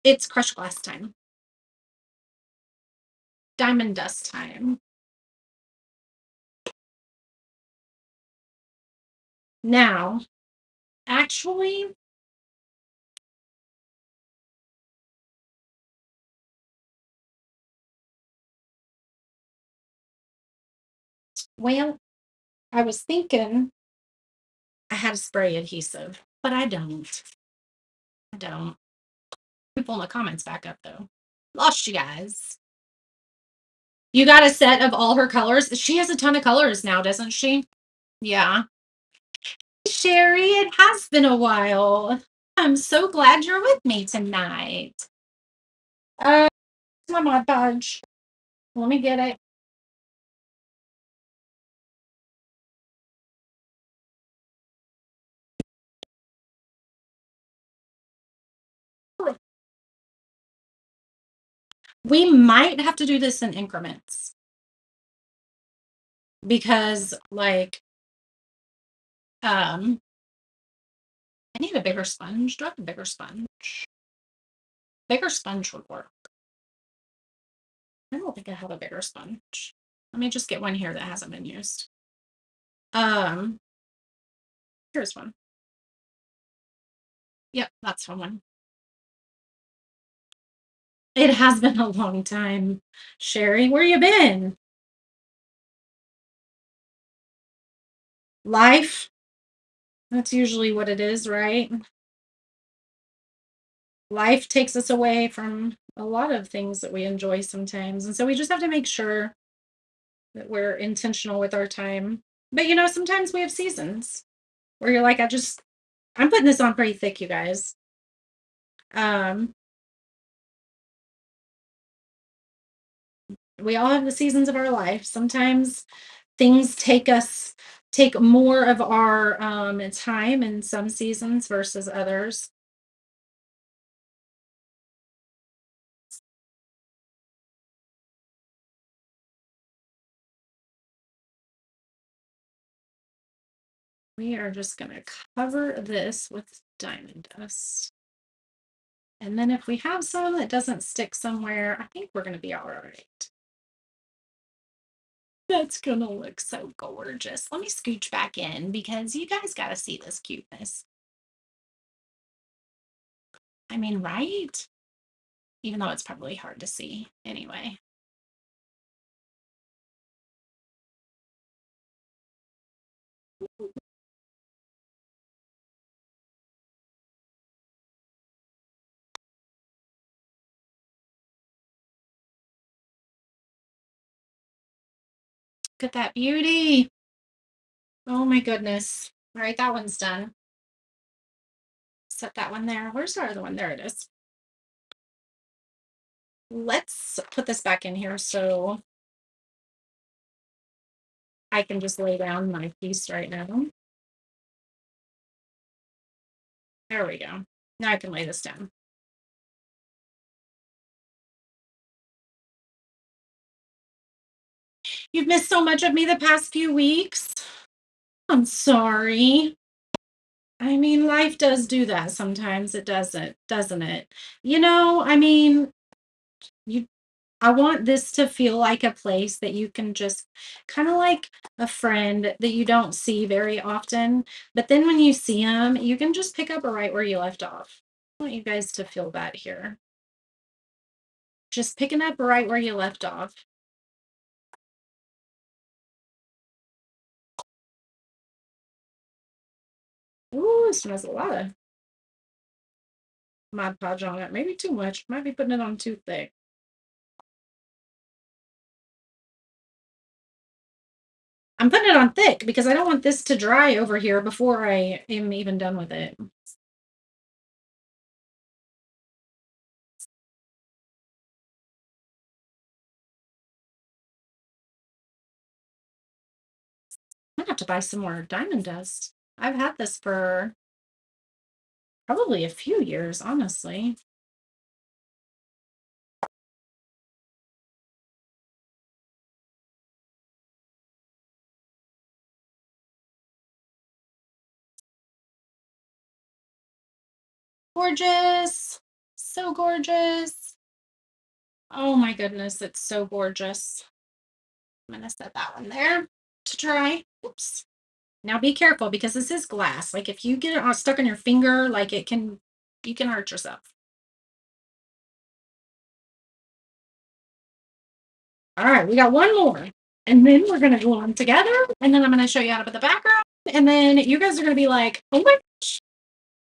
it's crushed glass time. Diamond dust time. Now, actually, well, I was thinking I had a spray adhesive, but I don't. I don't. People in the comments back up though. Lost you guys. You got a set of all her colors. She has a ton of colors now, doesn't she? Yeah. Sherry, it has been a while. I'm so glad you're with me tonight. Uh, my Mod Podge. Let me get it. We might have to do this in increments because, like, I need a bigger sponge. Do I have a bigger sponge? Bigger sponge would work. I don't think I have a bigger sponge. Let me just get one here that hasn't been used. Um, Here's one. Yep, that's one. It has been a long time. Sherry, where you been? Life. That's usually what it is, right? Life takes us away from a lot of things that we enjoy sometimes. And so we just have to make sure that we're intentional with our time. But sometimes we have seasons where you're like, I'm putting this on pretty thick, you guys. Um, we all have the seasons of our life. Sometimes things take more of our time in some seasons versus others. We are just going to cover this with diamond dust. And then if we have some that doesn't stick somewhere, I think we're going to be all right. That's going to look so gorgeous. Let me scooch back in because you guys got to see this cuteness. I mean, right? Even though it's probably hard to see anyway. Look at that beauty. Oh my goodness. All right, that one's done. Set that one there. Where's our other one? There it is. Let's put this back in here so I can just lay down my piece right now. There we go. Now I can lay this down. You've missed so much of me the past few weeks. I'm sorry. I mean, life does do that sometimes. It doesn't, doesn't it? I mean, you I want this to feel like a place that you can just kind of like a friend that you don't see very often. But then when you see them, you can just pick up right where you left off. I want you guys to feel that here. Just picking up right where you left off. Ooh, this one has a lot of Mod Podge on it. Maybe too much. Might be putting it on too thick. I'm putting it on thick because I don't want this to dry over here before I am even done with it. I'm gonna have to buy some more diamond dust. I've had this for probably a few years, honestly. Gorgeous. So gorgeous. Oh my goodness, it's so gorgeous. I'm gonna set that one there to dry. Oops. Now be careful because this is glass. Like if you get it stuck on your finger, like you can hurt yourself. All right, we got one more. And then we're gonna glue them together. And then I'm gonna show you how to put the background. And then you guys are gonna be like, oh my gosh,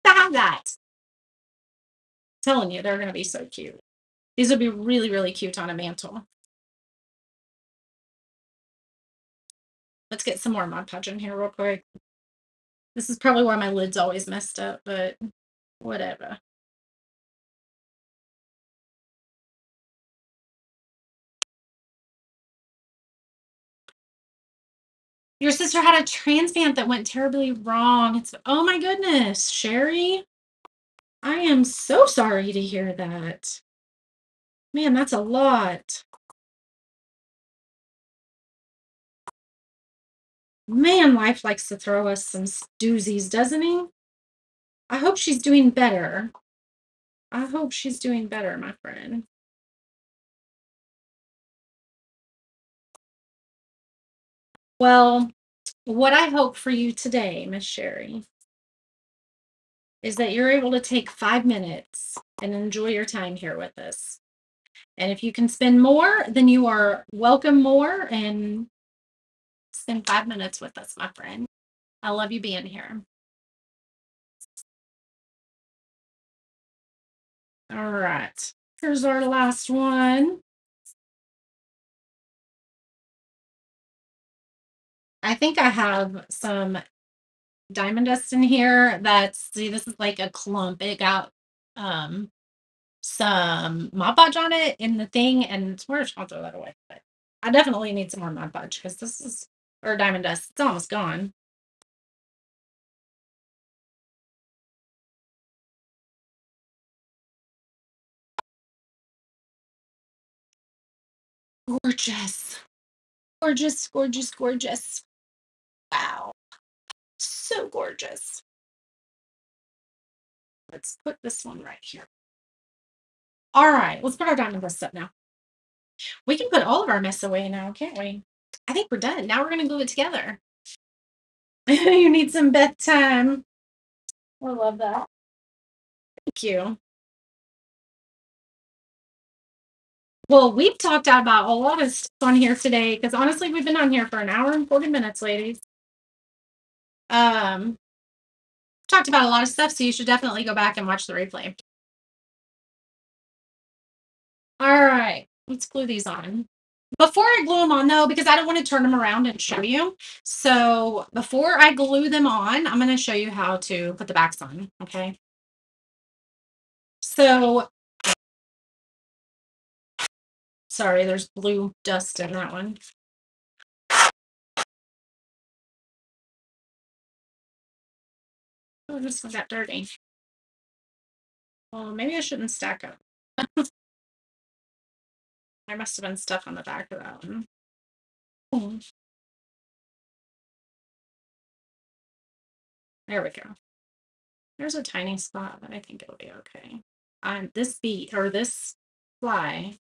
stop that. I'm telling you, they're gonna be so cute. These would be really, really cute on a mantle. Let's get some more Mod Podge in here real quick. This is probably why my lid's always messed up, but whatever. Your sister had a transplant that went terribly wrong. Oh my goodness, Sherry. I am so sorry to hear that. Man, that's a lot. Man, life likes to throw us some doozies, doesn't he? I hope she's doing better. I hope she's doing better, my friend. Well, what I hope for you today, Miss Sherry, is that you're able to take 5 minutes and enjoy your time here with us. And if you can spend more, then you are welcome more and spend 5 minutes with us, my friend. I love you being here. All right. Here's our last one. I think I have some diamond dust in here. See, this is like a clump. It got um some Mod Podge on it in the thing, and where I'll throw that away. But I definitely need some more Mod Podge because this is or diamond dust. It's almost gone. Gorgeous. Gorgeous, gorgeous, gorgeous. Wow. So gorgeous. Let's put this one right here. All right, let's put our diamond dust up now. We can put all of our mess away now, can't we? I think we're done. Now we're going to glue it together. You need some bedtime. I love that. Thank you. Well, we've talked about a lot of stuff on here today because honestly, we've been on here for an hour and 40 minutes, ladies. Um, talked about a lot of stuff, so you should definitely go back and watch the replay. All right, let's glue these on. Before I glue them on, though, because I don't want to turn them around and show you. So before I glue them on, I'm going to show you how to put the backs on. Okay. So, sorry, there's blue dust in that one. Oh, this one got dirty. Well, maybe I shouldn't stack up. There must have been stuff on the back of that one. Oh, there we go. There's a tiny spot, but I think it'll be okay. This beat or this fly.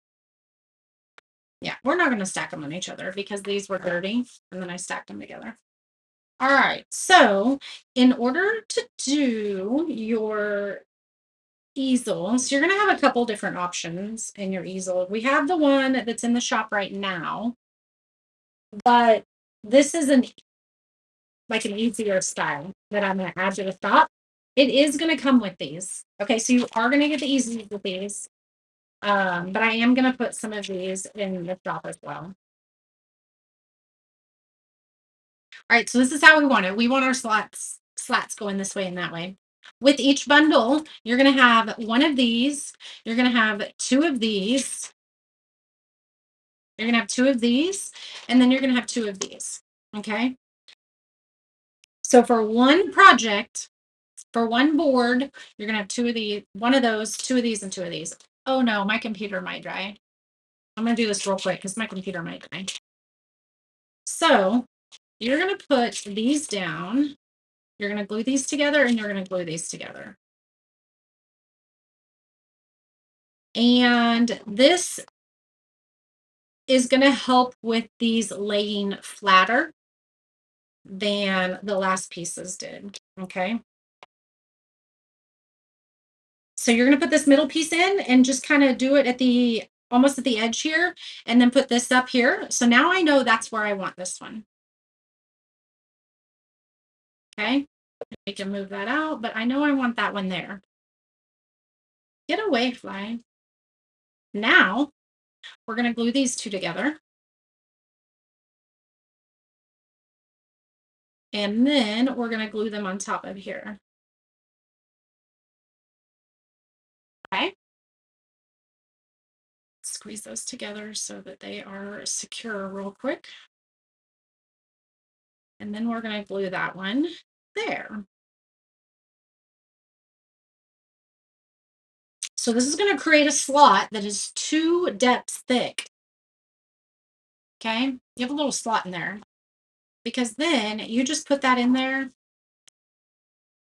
Yeah, we're not going to stack them on each other because these were dirty and then I stacked them together. All right, so in order to do your easel, so you're going to have a couple different options in your easel. We have the one that's in the shop right now, but this is like an easier style that I'm going to add to the top. It is going to come with these. Okay, so you are going to get the easels with these. But I am going to put some of these in the shop as well. All right, so this is how we want it. We want our slats going this way and that way. With each bundle, you're going to have one of these. You're going to have two of these. You're going to have two of these, and then you're going to have two of these. Okay. So for one project, for one board, you're going to have two of these, one of those, two of these, and two of these. Oh no, my computer might die. I'm going to do this real quick because my computer might die. So you're going to put these down. You're going to glue these together and you're going to glue these together. And this is going to help with these laying flatter than the last pieces did. Okay. So you're going to put this middle piece in and just kind of do it at the almost at the edge here and then put this up here. So now I know that's where I want this one. Okay. We can move that out, but I know I want that one there. Get away, fly. Now we're going to glue these two together. And then we're going to glue them on top of here. Okay. Squeeze those together so that they are secure real quick. And then we're going to glue that one there. So this is going to create a slot that is 2 depths thick. Okay, you have a little slot in there because then you just put that in there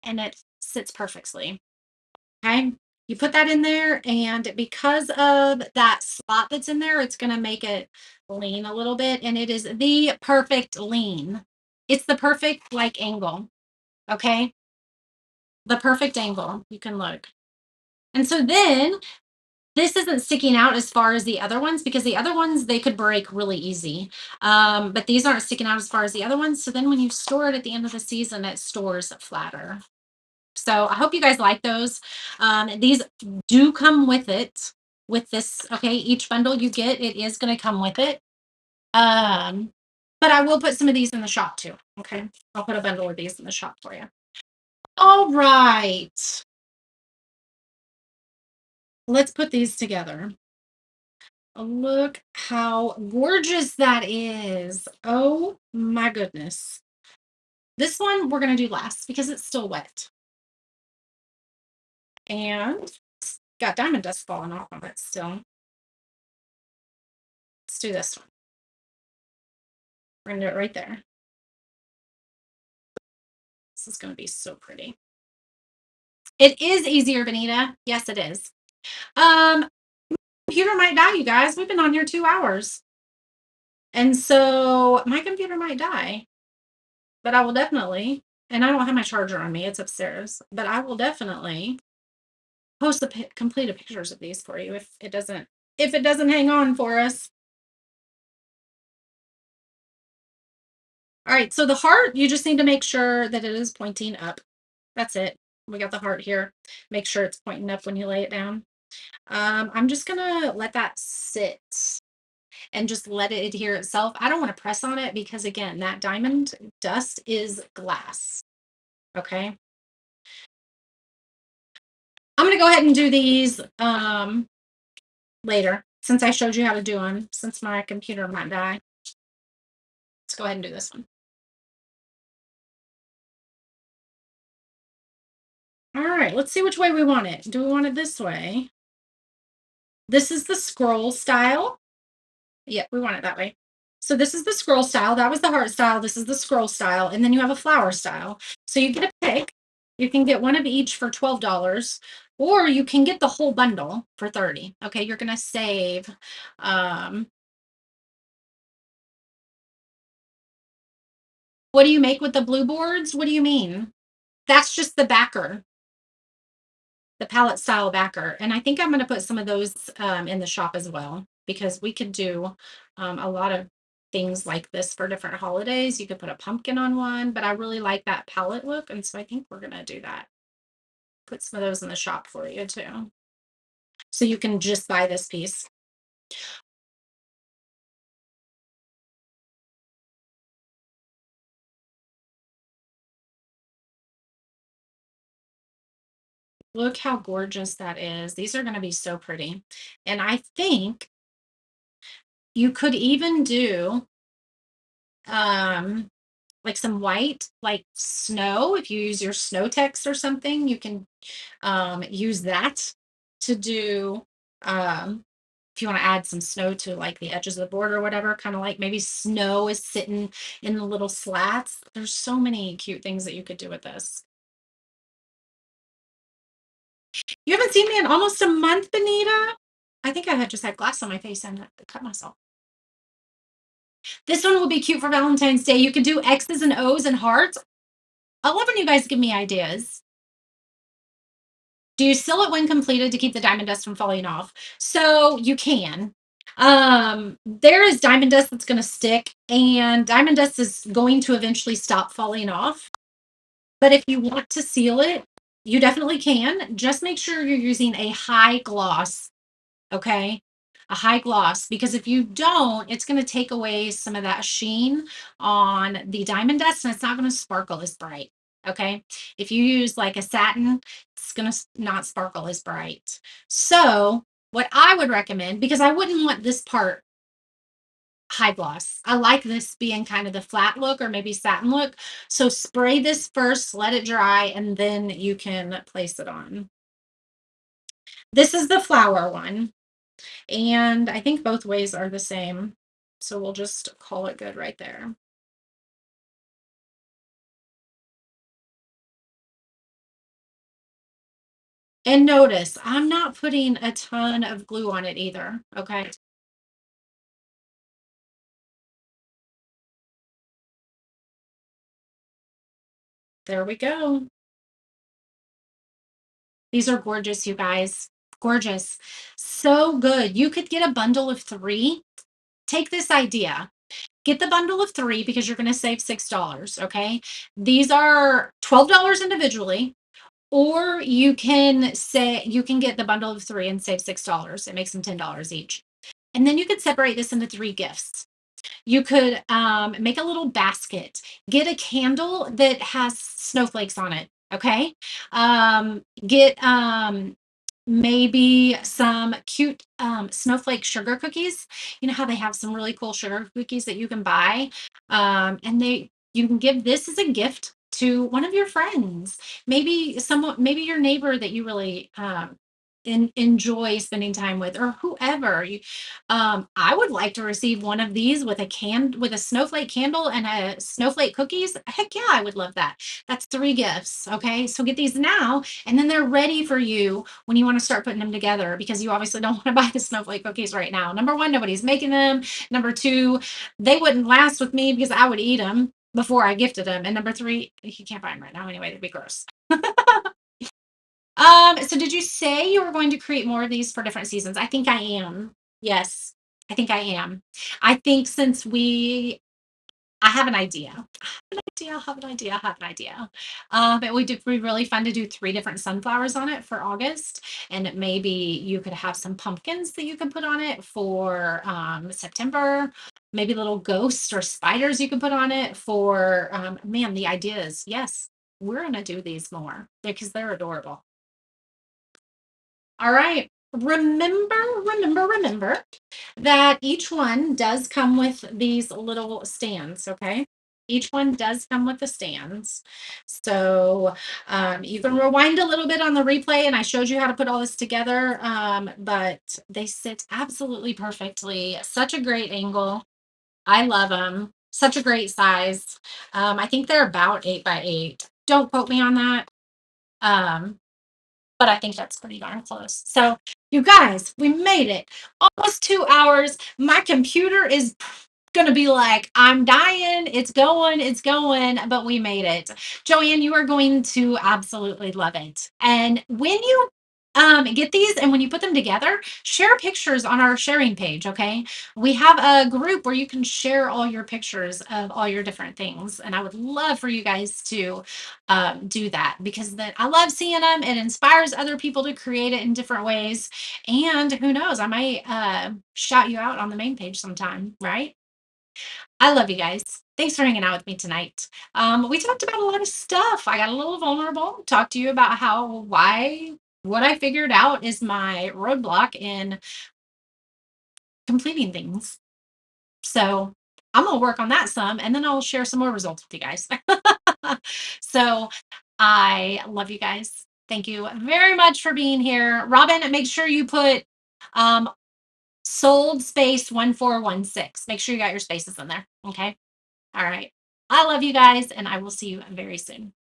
and it sits perfectly. Okay, you put that in there, and because of that slot that's in there, it's going to make it lean a little bit, and it is the perfect lean. It's the perfect like angle. Okay, the perfect angle. You can look. And so then this isn't sticking out as far as the other ones because the other ones they could break really easy. But these aren't sticking out as far as the other ones. So then when you store it at the end of the season, it stores flatter. So I hope you guys like those. These do come with it, with this. Okay, each bundle you get, it is going to come with it. Um, but I will put some of these in the shop too. Okay, I'll put a bundle of these in the shop for you. All right, let's put these together. Look how gorgeous that is. Oh my goodness. This one we're going to do last because it's still wet. And it's got diamond dust falling off of it still. Let's do this one. We're going to do it right there. This is going to be so pretty. It is easier, Benita. Yes, it is. Computer might die, you guys. We've been on here 2 hours. And so my computer might die. But I will definitely, and I don't have my charger on me, it's upstairs, but I will definitely post the completed pictures of these for you if it doesn't hang on for us. All right, so the heart, you just need to make sure that it is pointing up. That's it. We got the heart here. Make sure it's pointing up when you lay it down. I'm just gonna let that sit and just let it adhere itself. I don't want to press on it because again, that diamond dust is glass. Okay. I'm gonna go ahead and do these later since I showed you how to do them, since my computer might die. Let's go ahead and do this one. All right, let's see which way we want it. Do we want it this way? This is the scroll style. Yeah, we want it that way. So this is the scroll style. That was the heart style. This is the scroll style. And then you have a flower style. So you get a pick. You can get one of each for $12, or you can get the whole bundle for 30. Okay, you're gonna save. What do you make with the blue boards? What do you mean? That's just the backer, the palette style backer. And I think I'm going to put some of those in the shop as well because we could do a lot of things like this for different holidays. You could put a pumpkin on one, but I really like that palette look. And so I think we're going to do that. Put some of those in the shop for you too. So you can just buy this piece. Look how gorgeous that is. These are going to be so pretty. And I think you could even do like some white, like snow. If you use your snow text or something, you can use that to do if you want to add some snow to like the edges of the board or whatever, kind of like maybe snow is sitting in the little slats. There's so many cute things that you could do with this. You haven't seen me in almost a month, Benita. I think I had just had glass on my face and cut myself. This one will be cute for Valentine's Day. You could do X's and O's and hearts. I love when you guys give me ideas. Do you seal it when completed to keep the diamond dust from falling off? So you can. There is diamond dust that's going to stick, and diamond dust is going to eventually stop falling off. But if you want to seal it, you definitely can. Just make sure you're using a high gloss. Okay, a high gloss, because if you don't, it's going to take away some of that sheen on the diamond dust and it's not going to sparkle as bright. Okay, if you use like a satin, it's going to not sparkle as bright. So what I would recommend, because I wouldn't want this part high gloss, I like this being kind of the flat look or maybe satin look. So spray this first, let it dry, and then you can place it on. This is the flower one. And I think both ways are the same. So we'll just call it good right there. And notice, I'm not putting a ton of glue on it either. Okay. There we go. These are gorgeous, you guys. Gorgeous. So good. You could get a bundle of three. Take this idea. Get the bundle of three because you're going to save $6. Okay. These are $12 individually. Or you can get the bundle of three and save $6. It makes them $10 each. And then you could separate this into three gifts. You could make a little basket, get a candle that has snowflakes on it. Okay. Get maybe some cute snowflake sugar cookies. You know how they have some really cool sugar cookies that you can buy. And you can give this as a gift to one of your friends, maybe someone, maybe your neighbor that you really enjoy spending time with, or whoever you. I would like to receive one of these with with a snowflake candle and a snowflake cookies. Heck yeah, I would love that. That's three gifts. Okay. So get these now, and then they're ready for you when you want to start putting them together, because you obviously don't want to buy the snowflake cookies right now. Number one, nobody's making them. Number two, they wouldn't last with me because I would eat them before I gifted them. And number three, you can't buy them right now anyway. They'd be gross. So did you say you were going to create more of these for different seasons? I think I am. Yes, I think I am. I think since I have an idea. I have an idea. I have an idea. It would be really fun to do three different sunflowers on it for August. And maybe you could have some pumpkins that you can put on it for September. Maybe little ghosts or spiders you can put on it for, man, the ideas. Yes, we're going to do these more because they're adorable. All right. Remember that each one does come with these little stands, okay? Each one does come with the stands. So you can rewind a little bit on the replay, and I showed you how to put all this together, but they sit absolutely perfectly. Such a great angle. I love them. Such a great size. I think they're about 8 by 8. Don't quote me on that. Um, but I think that's pretty darn close. So, you guys, we made it. Almost 2 hours. My computer is going to be like, I'm dying. It's going, but we made it. Joanne, you are going to absolutely love it. And when you get these and when you put them together, share pictures on our sharing page. Okay. We have a group where you can share all your pictures of all your different things. And I would love for you guys to do that, because then I love seeing them. It inspires other people to create it in different ways. And who knows, I might shout you out on the main page sometime, right? I love you guys. Thanks for hanging out with me tonight. We talked about a lot of stuff. I got a little vulnerable, talked to you about what I figured out is my roadblock in completing things. So I'm going to work on that some, and then I'll share some more results with you guys. So I love you guys. Thank you very much for being here. Robin, make sure you put um, sold space 1416. Make sure you got your spaces in there. Okay. All right. I love you guys, and I will see you very soon.